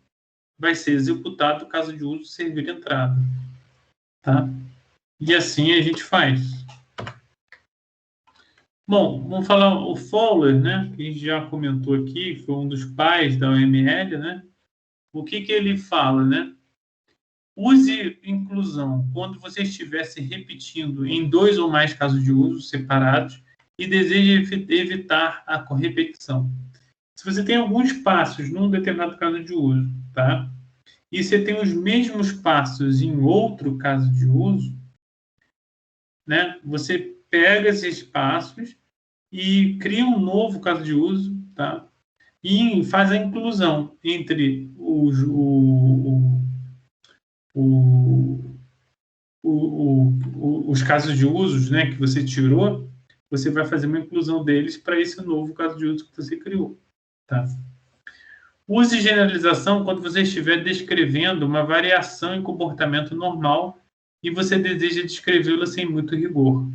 vai ser executado o caso de uso servir entrada, tá? E assim a gente faz. Bom, vamos falar o Fowler, né? Que a gente já comentou aqui, foi um dos pais da OML, né? O que que ele fala, né? Use inclusão quando você estiver se repetindo em 2 ou mais casos de uso separados e deseja evitar a repetição. Se você tem alguns passos num determinado caso de uso, tá? E você tem os mesmos passos em outro caso de uso, né? Você pega esses passos e cria um novo caso de uso, tá? E faz a inclusão entre os casos de usos, né, que você tirou, você vai fazer uma inclusão deles para esse novo caso de uso que você criou, tá? Use generalização quando você estiver descrevendo uma variação em comportamento normal e você deseja descrevê-la sem muito rigor.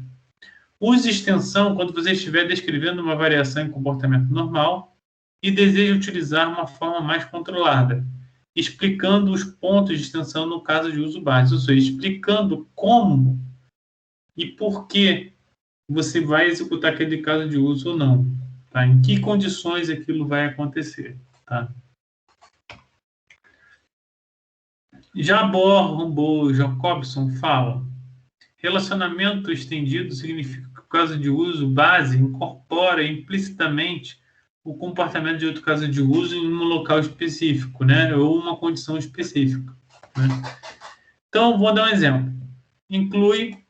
Use extensão quando você estiver descrevendo uma variação em comportamento normal e deseja utilizar uma forma mais controlada, explicando os pontos de extensão no caso de uso básico, ou seja, explicando como e por que você vai executar aquele caso de uso ou não, tá? Em que condições aquilo vai acontecer, tá? Rambo Jacobson fala: relacionamento estendido significa que o caso de uso base incorpora implicitamente o comportamento de outro caso de uso em um local específico, né? Ou uma condição específica, né? Então, vou dar um exemplo. Inclui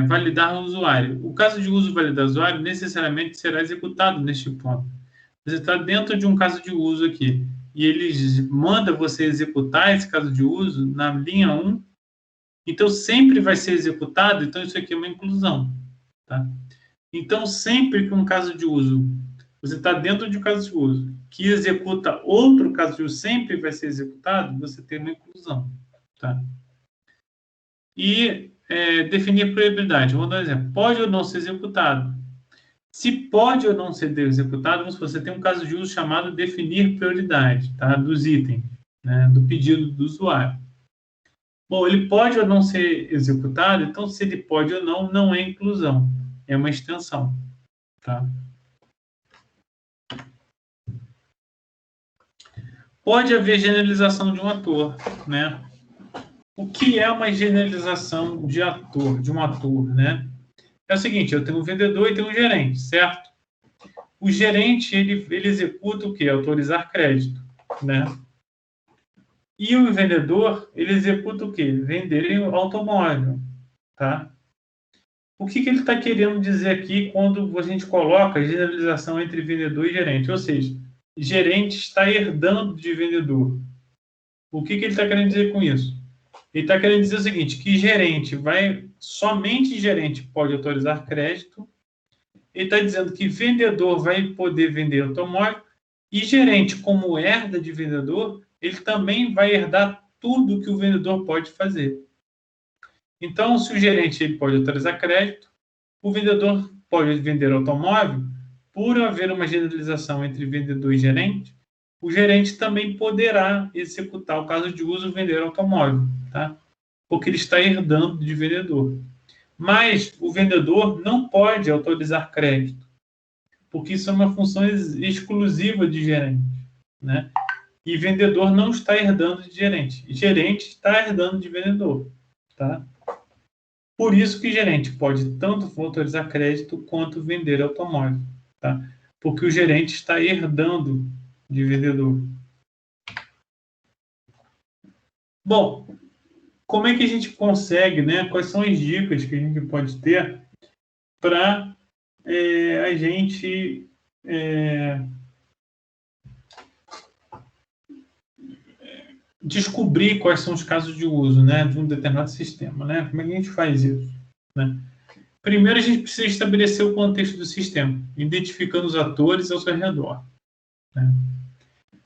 validar o usuário. O caso de uso validar o usuário necessariamente será executado neste ponto. Você está dentro de um caso de uso aqui e ele manda você executar esse caso de uso na linha 1 Então, sempre vai ser executado. Então, isso aqui é uma inclusão. Tá? Então, sempre que um caso de uso, você está dentro de um caso de uso, que executa outro caso de uso, sempre vai ser executado, você tem uma inclusão. Tá? E definir prioridade. Vamos dar um exemplo. Pode ou não ser executado. Se pode ou não ser executado, você tem um caso de uso chamado definir prioridade, tá? Dos itens, né? Do pedido do usuário. Bom, ele pode ou não ser executado, então se ele pode ou não, não é inclusão, é uma extensão. Tá? Pode haver generalização de um ator, né? O que é uma generalização de um ator, né? É o seguinte, eu tenho um vendedor e tenho um gerente, certo? O gerente, ele executa o quê? Autorizar crédito, né? E o vendedor, ele executa o quê? Vender automóvel, tá? O que ele está querendo dizer aqui quando a gente coloca a generalização entre vendedor e gerente? Ou seja, gerente está herdando de vendedor. O que ele está querendo dizer com isso? Ele está querendo dizer o seguinte, que somente gerente pode autorizar crédito. Ele está dizendo que vendedor vai poder vender automóvel e gerente, como herda de vendedor, ele também vai herdar tudo que o vendedor pode fazer. Então, se o gerente ele pode autorizar crédito, o vendedor pode vender automóvel, por haver uma generalização entre vendedor e gerente, o gerente também poderá executar o caso de uso vender automóvel, tá? Porque ele está herdando de vendedor. Mas o vendedor não pode autorizar crédito, porque isso é uma função exclusiva de gerente, né? E vendedor não está herdando de gerente. Gerente está herdando de vendedor, tá? Por isso que gerente pode tanto autorizar crédito quanto vender automóvel, tá? Porque o gerente está herdando de vendedor. Bom, como é que a gente consegue, né? Quais são as dicas que a gente pode ter para a gente descobrir quais são os casos de uso, né, de um determinado sistema, né? Como é que a gente faz isso, né? Primeiro, a gente precisa estabelecer o contexto do sistema, identificando os atores ao seu redor, né?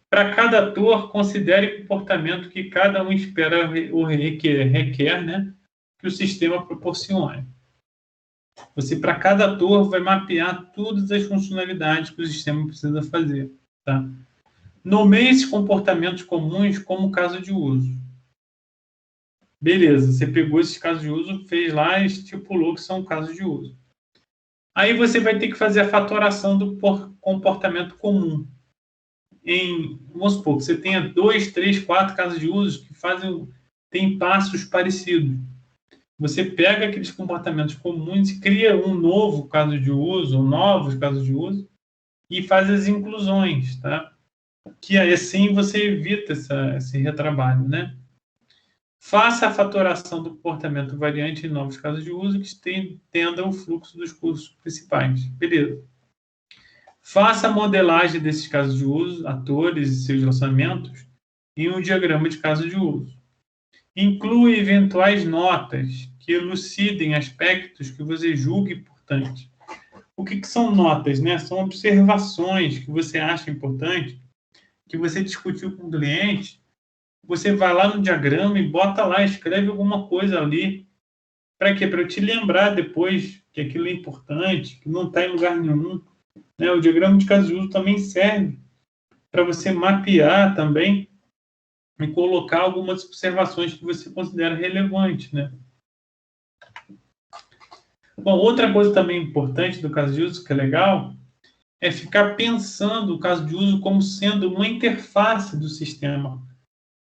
Para cada ator, considere o comportamento que cada um espera ou requer, né, que o sistema proporcione. Você, para cada ator, vai mapear todas as funcionalidades que o sistema precisa fazer, tá? Nomeie esses comportamentos comuns como caso de uso. Beleza, você pegou esses casos de uso, fez lá e estipulou que são casos de uso. Aí você vai ter que fazer a fatoração do comportamento comum. Vamos supor que você tenha 2, 3, 4 casos de uso que têm passos parecidos. Você pega aqueles comportamentos comuns e cria um novo caso de uso, ou novos casos de uso, e faz as inclusões, tá? Que aí assim você evita esse retrabalho, né? Faça a fatoração do comportamento variante em novos casos de uso que tenda o fluxo dos cursos principais. Beleza. Faça a modelagem desses casos de uso, atores e seus relacionamentos, em um diagrama de caso de uso. Inclua eventuais notas que elucidem aspectos que você julgue importantes. O que são notas, né? São observações que você acha importante, que você discutiu com o cliente. Você vai lá no diagrama e bota lá, escreve alguma coisa ali. Para quê? Para eu te lembrar depois que aquilo é importante, que não está em lugar nenhum. Né? O diagrama de caso de uso também serve para você mapear também e colocar algumas observações que você considera relevantes, né? Bom, outra coisa também importante do caso de uso, que é legal, é ficar pensando o caso de uso como sendo uma interface do sistema.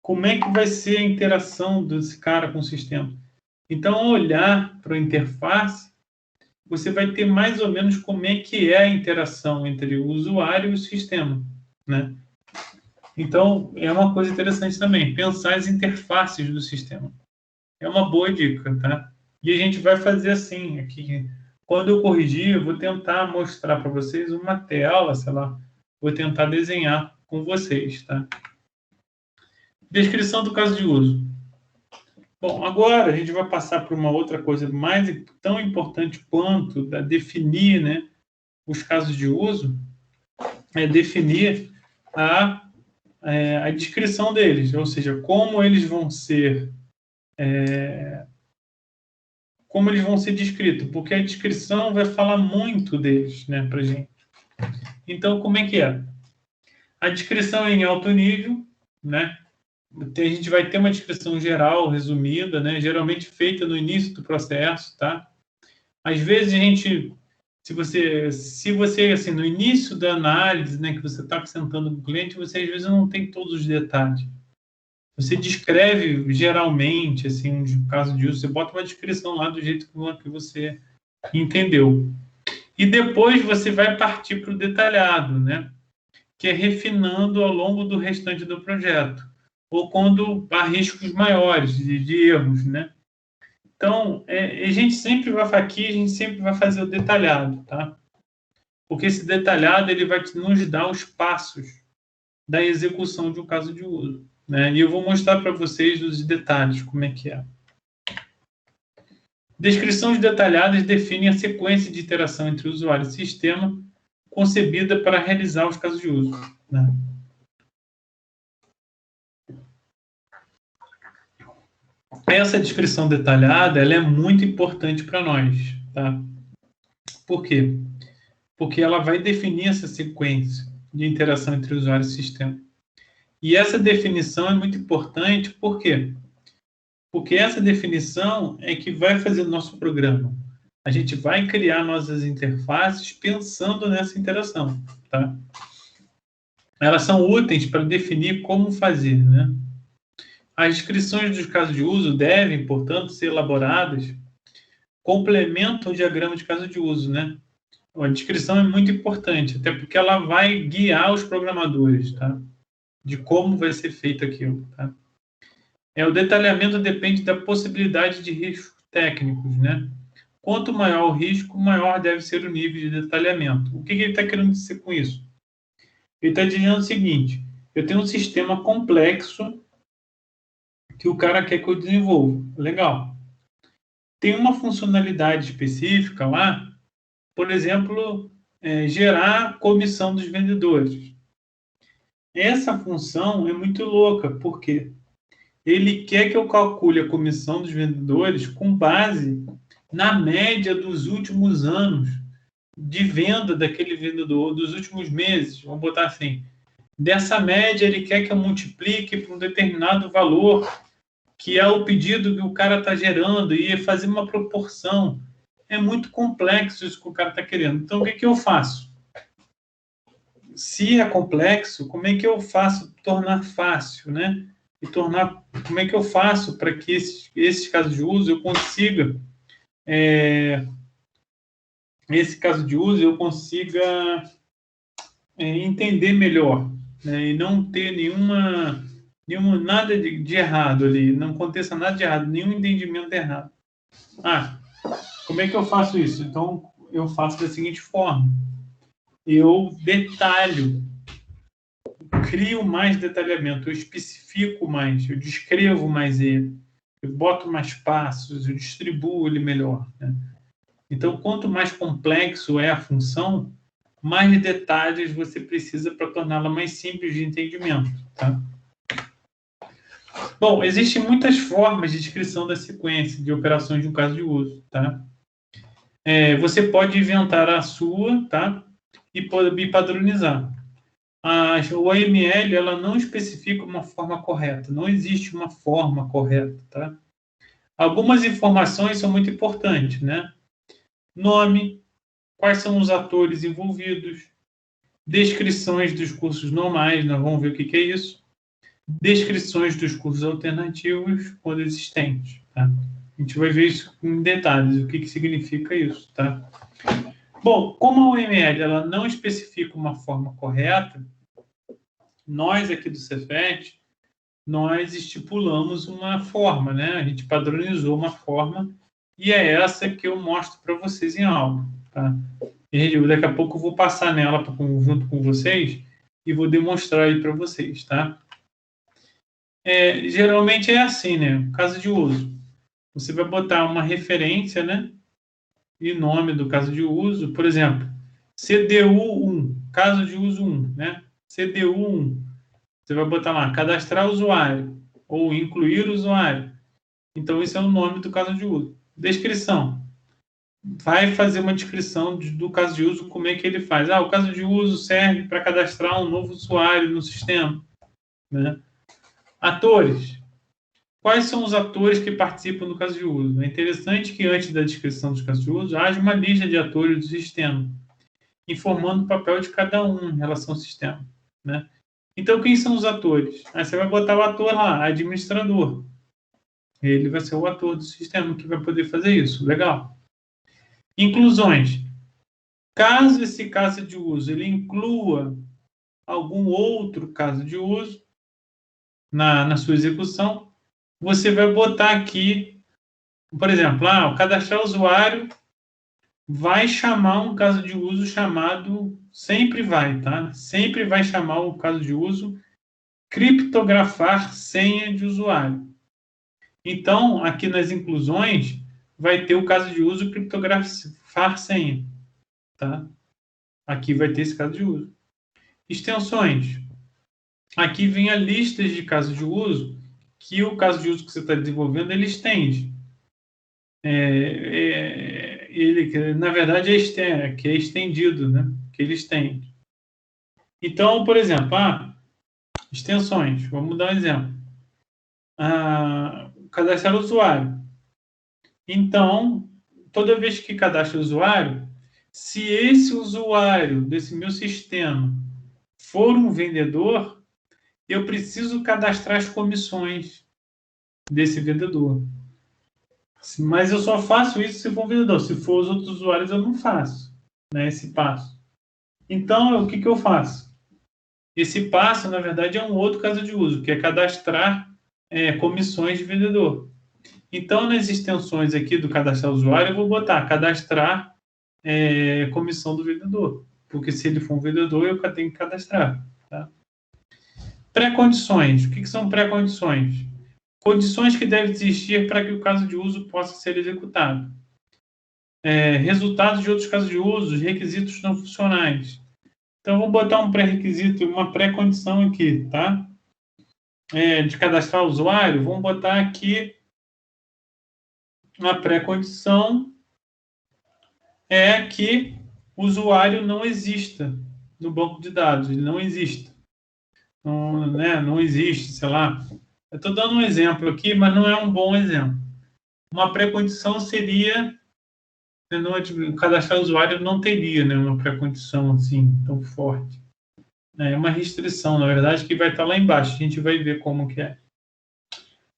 Como é que vai ser a interação desse cara com o sistema? Então, ao olhar para a interface, você vai ter mais ou menos como é que é a interação entre o usuário e o sistema, né? Então, é uma coisa interessante também, pensar as interfaces do sistema. É uma boa dica, tá? E a gente vai fazer assim, aqui. Quando eu corrigir, eu vou tentar mostrar para vocês uma tela, sei lá, vou tentar desenhar com vocês, tá? Descrição do caso de uso. Bom, agora a gente vai passar por uma outra coisa mais tão importante quanto definir, né, os casos de uso, é definir a descrição deles, ou seja, como eles vão ser descritos, porque a descrição vai falar muito deles, né, para gente. Então, como é que é? A descrição é em alto nível, né? A gente vai ter uma descrição geral, resumida, né? Geralmente feita no início do processo, tá? Às vezes a gente, se você assim, no início da análise, né, que você está sentando com o cliente, você às vezes não tem todos os detalhes. Você descreve geralmente, assim, um caso de uso, você bota uma descrição lá do jeito que você entendeu. E depois você vai partir para o detalhado, né? Que é refinando ao longo do restante do projeto, ou quando há riscos maiores de erros, né? Então, a gente sempre vai fazer o detalhado, tá? Porque esse detalhado ele vai nos dar os passos da execução de um caso de uso, né? E eu vou mostrar para vocês os detalhes, como é que é. Descrições detalhadas definem a sequência de interação entre usuário e sistema concebida para realizar os casos de uso, né? Essa descrição detalhada ela é muito importante para nós, tá? Por quê? Porque ela vai definir essa sequência de interação entre usuário e sistema. E essa definição é muito importante, por quê? Porque essa definição é que vai fazer o nosso programa. A gente vai criar nossas interfaces pensando nessa interação, tá? Elas são úteis para definir como fazer, né? As descrições dos casos de uso devem, portanto, ser elaboradas complementam o diagrama de caso de uso, né? A descrição é muito importante, até porque ela vai guiar os programadores, tá? De como vai ser feito aquilo, tá? O detalhamento depende da possibilidade de riscos técnicos, né? Quanto maior o risco, maior deve ser o nível de detalhamento. O que ele está querendo dizer com isso? Ele está dizendo o seguinte: eu tenho um sistema complexo que o cara quer que eu desenvolva. Legal. Tem uma funcionalidade específica lá, por exemplo, gerar comissão dos vendedores. Essa função é muito louca, porque ele quer que eu calcule a comissão dos vendedores com base na média dos últimos anos de venda daquele vendedor, dos últimos meses, vamos botar assim. Dessa média, ele quer que eu multiplique por um determinado valor, que é o pedido que o cara está gerando, e fazer uma proporção. É muito complexo isso que o cara está querendo. Então, o que eu faço? Se é complexo, como é que eu faço tornar fácil, né? Como é que eu faço para que esses casos de uso eu consiga entender melhor, né? E não ter nada de errado ali, não aconteça nada de errado, nenhum entendimento errado. Como é que eu faço isso? Então, eu faço da seguinte forma: eu detalho, crio mais detalhamento, eu especifico mais, eu descrevo mais ele, eu boto mais passos, eu distribuo ele melhor, né? Então, quanto mais complexo é a função, mais detalhes você precisa para torná-la mais simples de entendimento, tá? Bom, existem muitas formas de descrição da sequência de operações de um caso de uso, tá? Você pode inventar a sua, tá? E pode padronizar. O OML, ela não especifica uma forma correta, não existe uma forma correta, tá? Algumas informações são muito importantes, né? Nome, quais são os atores envolvidos, descrições dos cursos normais, nós vamos ver o que é isso, descrições dos cursos alternativos quando existentes, tá? A gente vai ver isso em detalhes, o que significa isso, tá? Bom, como a OML ela não especifica uma forma correta, nós aqui do Cefet, nós estipulamos uma forma, né? A gente padronizou uma forma e é essa que eu mostro para vocês em aula, tá? E daqui a pouco eu vou passar nela junto com vocês e vou demonstrar aí para vocês, tá? Geralmente é assim, né? Caso de uso. Você vai botar uma referência, né? E nome do caso de uso. Por exemplo, CDU1, caso de uso 1, né? CDU1. Você vai botar lá, cadastrar usuário ou incluir usuário. Então, esse é o nome do caso de uso. Descrição. Vai fazer uma descrição do caso de uso, como é que ele faz. O caso de uso serve para cadastrar um novo usuário no sistema, né? Atores. Quais são os atores que participam do caso de uso? É interessante que antes da descrição dos casos de uso, haja uma lista de atores do sistema, informando o papel de cada um em relação ao sistema, né? Então, quem são os atores? Aí você vai botar o ator lá, administrador. Ele vai ser o ator do sistema que vai poder fazer isso. Legal. Inclusões. Caso esse caso de uso ele inclua algum outro caso de uso na sua execução, você vai botar aqui, por exemplo, o cadastrar usuário vai chamar um caso de uso chamado, sempre vai, tá? Sempre vai chamar o caso de uso criptografar senha de usuário. Então, aqui nas inclusões, vai ter o caso de uso criptografar senha, tá? Aqui vai ter esse caso de uso. Extensões. Aqui vem a lista de casos de uso que o caso de uso que você está desenvolvendo, ele estende. Ele, na verdade, que é estendido, né? Que ele estende. Então, por exemplo, extensões. Vamos dar um exemplo. Cadastrar usuário. Então, toda vez que cadastra o usuário, se esse usuário desse meu sistema for um vendedor, eu preciso cadastrar as comissões desse vendedor. Mas eu só faço isso se for um vendedor. Se for os outros usuários, eu não faço, né, esse passo. Então, o que eu faço? Esse passo, na verdade, é um outro caso de uso, que é cadastrar comissões de vendedor. Então, nas extensões aqui do cadastrar usuário, eu vou botar cadastrar comissão do vendedor. Porque se ele for um vendedor, eu tenho que cadastrar. Tá? Pré-condições. O que são pré-condições? Condições que devem existir para que o caso de uso possa ser executado. Resultados de outros casos de uso, requisitos não funcionais. Então, vou botar um pré-requisito, uma pré-condição aqui, tá? De cadastrar o usuário, vamos botar aqui uma pré-condição que o usuário não exista no banco de dados, ele não exista. Não existe, sei lá. Eu estou dando um exemplo aqui, mas não é um bom exemplo. Uma pré-condição seria cadastrar o usuário não teria, né, uma pré-condição assim tão forte. É uma restrição, na verdade, que vai estar lá embaixo. A gente vai ver como que é.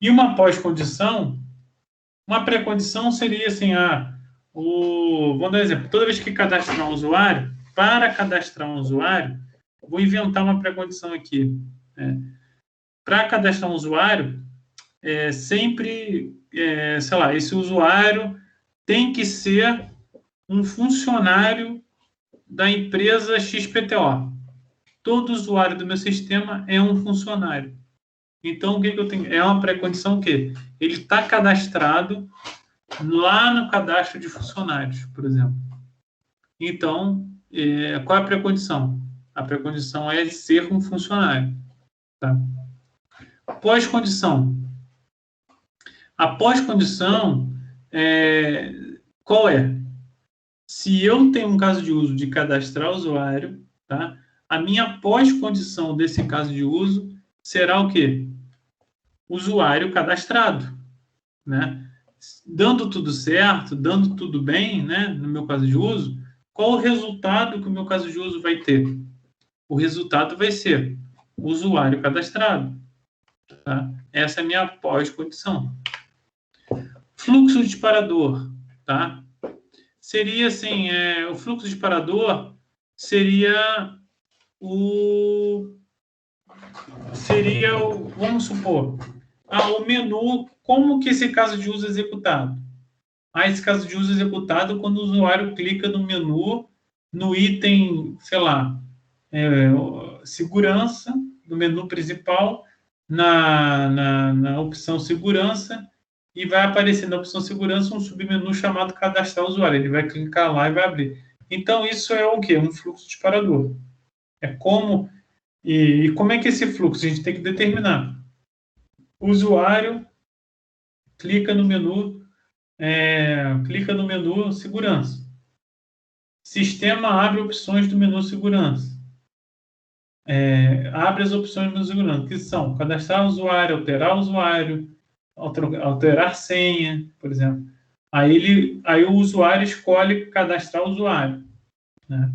E uma pós-condição, uma pré-condição seria assim, vamos dar um exemplo. Toda vez que cadastrar um usuário, para cadastrar um usuário, vou inventar uma pré-condição aqui. Para cadastrar um usuário, sempre, sei lá, esse usuário tem que ser um funcionário da empresa XPTO. Todo usuário do meu sistema é um funcionário. Então, o que eu tenho? É uma pré-condição que ele está cadastrado lá no cadastro de funcionários, por exemplo. Então, qual é a pré-condição? A pré-condição é ser um funcionário. Tá? Pós-condição. A pós-condição, qual é? Se eu tenho um caso de uso de cadastrar usuário, tá? A minha pós-condição desse caso de uso será o quê? Usuário cadastrado, né? Dando tudo certo, dando tudo bem, né? No meu caso de uso, qual o resultado que o meu caso de uso vai ter? O resultado vai ser usuário cadastrado. Tá? Essa é a minha pós-condição. Fluxo disparador, tá? Seria assim, o fluxo disparador seria vamos supor, o menu, como que esse caso de uso é executado? Esse caso de uso é executado quando o usuário clica no menu, no item, sei lá, segurança, no menu principal, na opção segurança e vai aparecer na opção segurança um submenu chamado cadastrar usuário. Ele vai clicar lá e vai abrir. Então, isso é o quê? Um fluxo disparador. É como... E como é que é esse fluxo? A gente tem que determinar. O usuário clica no menu segurança. Sistema abre opções do menu segurança. Abre as opções do menu segurança, que são cadastrar usuário, alterar senha, por exemplo. Aí o usuário escolhe cadastrar o usuário, né?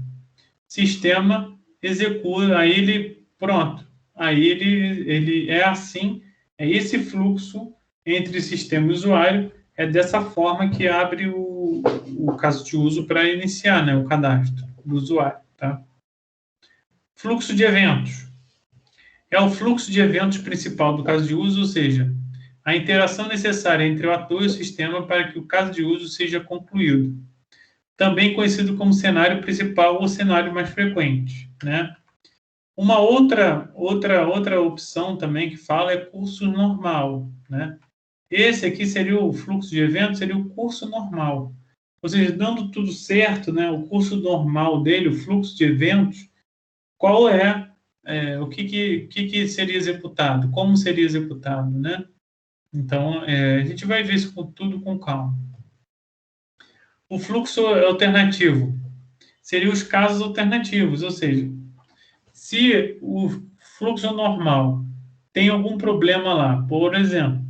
Sistema executa, pronto. Aí ele é assim, é esse fluxo entre sistema e usuário, é dessa forma que abre o caso de uso para iniciar, né, o cadastro do usuário, tá? Fluxo de eventos. É o fluxo de eventos principal do caso de uso, ou seja, a interação necessária entre o ator e o sistema para que o caso de uso seja concluído. Também conhecido como cenário principal ou cenário mais frequente, né? Uma outra opção também que fala é curso normal, né? Esse aqui seria o fluxo de eventos, seria o curso normal. Ou seja, dando tudo certo, né? O curso normal dele, o fluxo de eventos, qual o que seria executado, como seria executado, né? Então, a gente vai ver isso tudo com calma. O fluxo alternativo seria os casos alternativos, ou seja, se o fluxo normal tem algum problema lá, por exemplo,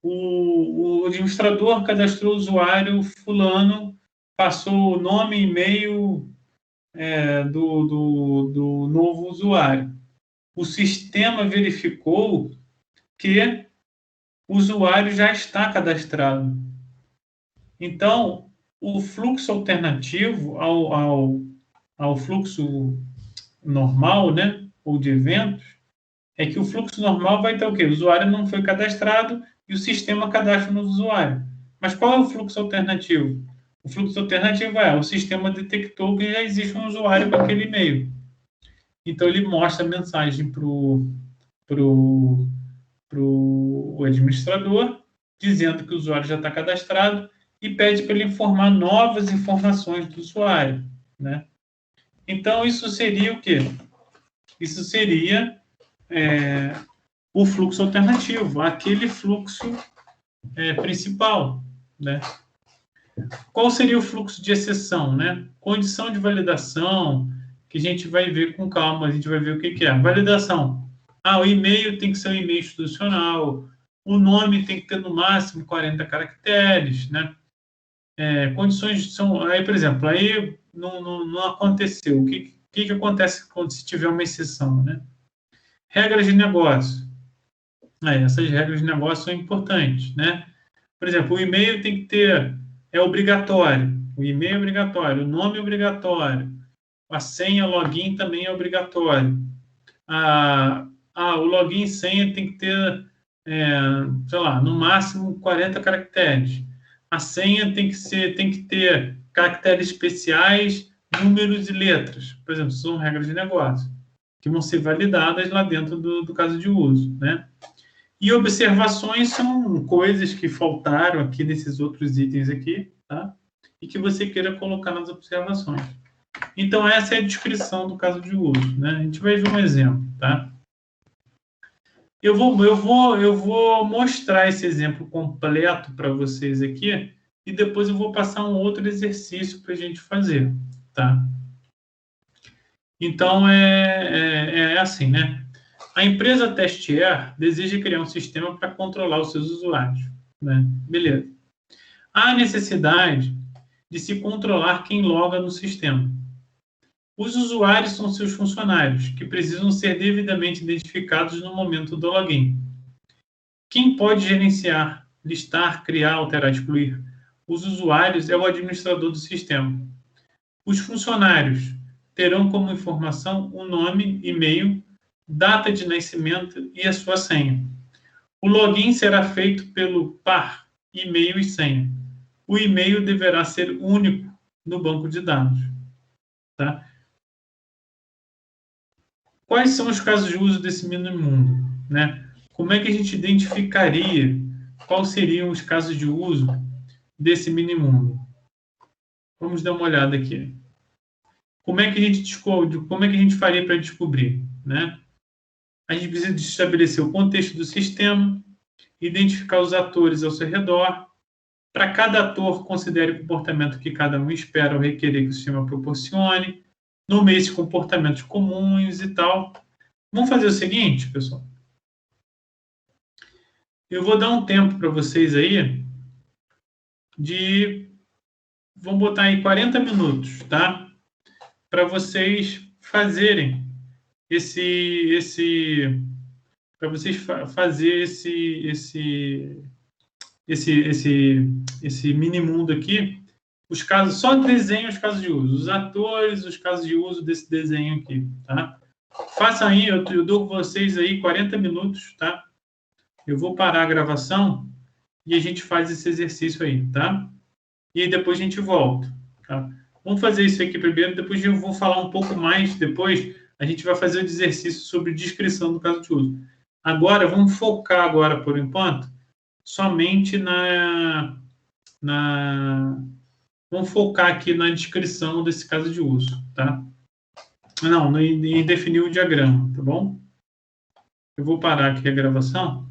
o administrador cadastrou o usuário fulano, passou o nome e e-mail do novo usuário. O sistema verificou que o usuário já está cadastrado. Então, o fluxo alternativo ao fluxo normal, né, ou de eventos, é que o fluxo normal vai ter o quê? O usuário não foi cadastrado e o sistema cadastra no usuário. Mas qual é o fluxo alternativo? O fluxo alternativo o sistema detectou que já existe um usuário com aquele e-mail. Então, ele mostra a mensagem para o administrador, dizendo que o usuário já está cadastrado e pede para ele informar novas informações do usuário, né? Então, isso seria o quê? Isso seria o fluxo alternativo, aquele fluxo principal, né? Qual seria o fluxo de exceção, né? Condição de validação, que a gente vai ver com calma, a gente vai ver o que é. Validação. O e-mail tem que ser um e-mail institucional, o nome tem que ter no máximo 40 caracteres, né? Condições são... Aí, por exemplo, aí não aconteceu. O que acontece quando se tiver uma exceção, né? Regras de negócio. Essas regras de negócio são importantes, né? Por exemplo, o e-mail tem que ter... É obrigatório. O e-mail é obrigatório, o nome é obrigatório, a senha, login também é obrigatório. O login e senha tem que ter, sei lá, no máximo 40 caracteres. A senha tem que ter caracteres especiais, números e letras. Por exemplo, são regras de negócio que vão ser validadas lá dentro do caso de uso, né? E observações são coisas que faltaram aqui nesses outros itens aqui, tá? E que você queira colocar nas observações. Então, essa é a descrição do caso de uso, né? A gente vai ver um exemplo, tá? Eu vou mostrar esse exemplo completo para vocês aqui e depois eu vou passar um outro exercício para a gente fazer, tá? Então, é assim, né? A empresa Testier deseja criar um sistema para controlar os seus usuários, né? Beleza. Há necessidade de se controlar quem loga no sistema. Os usuários são seus funcionários, que precisam ser devidamente identificados no momento do login. Quem pode gerenciar, listar, criar, alterar, excluir os usuários é o administrador do sistema. Os funcionários terão como informação o nome, e-mail, data de nascimento e a sua senha. O login será feito pelo par e-mail e senha. O e-mail deverá ser único no banco de dados, tá? Quais são os casos de uso desse mini mundo, né? como é que a gente identificaria quais seriam os casos de uso desse mini-mundo? Vamos dar uma olhada aqui. Como é que a gente descobre, como é que a gente faria para descobrir, né? A gente precisa estabelecer o contexto do sistema, identificar os atores ao seu redor. Para cada ator, considere o comportamento que cada um espera ou requerer que o sistema proporcione. Nomeie esses comportamentos comuns e tal. Vamos fazer o seguinte, pessoal. Eu vou dar um tempo para vocês aí de... Vamos botar aí 40 minutos, tá? Para vocês fazerem para vocês fazer esse mini mundo aqui, os casos, só desenho os casos de uso, os atores, os casos de uso desse desenho aqui, tá? Façam aí, eu dou com vocês aí 40 minutos, tá? Eu vou parar a gravação e a gente faz esse exercício aí, tá? E aí depois a gente volta, tá? Vamos fazer isso aqui primeiro, depois eu vou falar um pouco mais, depois a gente vai fazer o exercício sobre descrição do caso de uso. Agora, vamos focar agora, por enquanto, somente vamos focar aqui na descrição desse caso de uso, tá? Não, em definir o diagrama, tá bom? Eu vou parar aqui a gravação.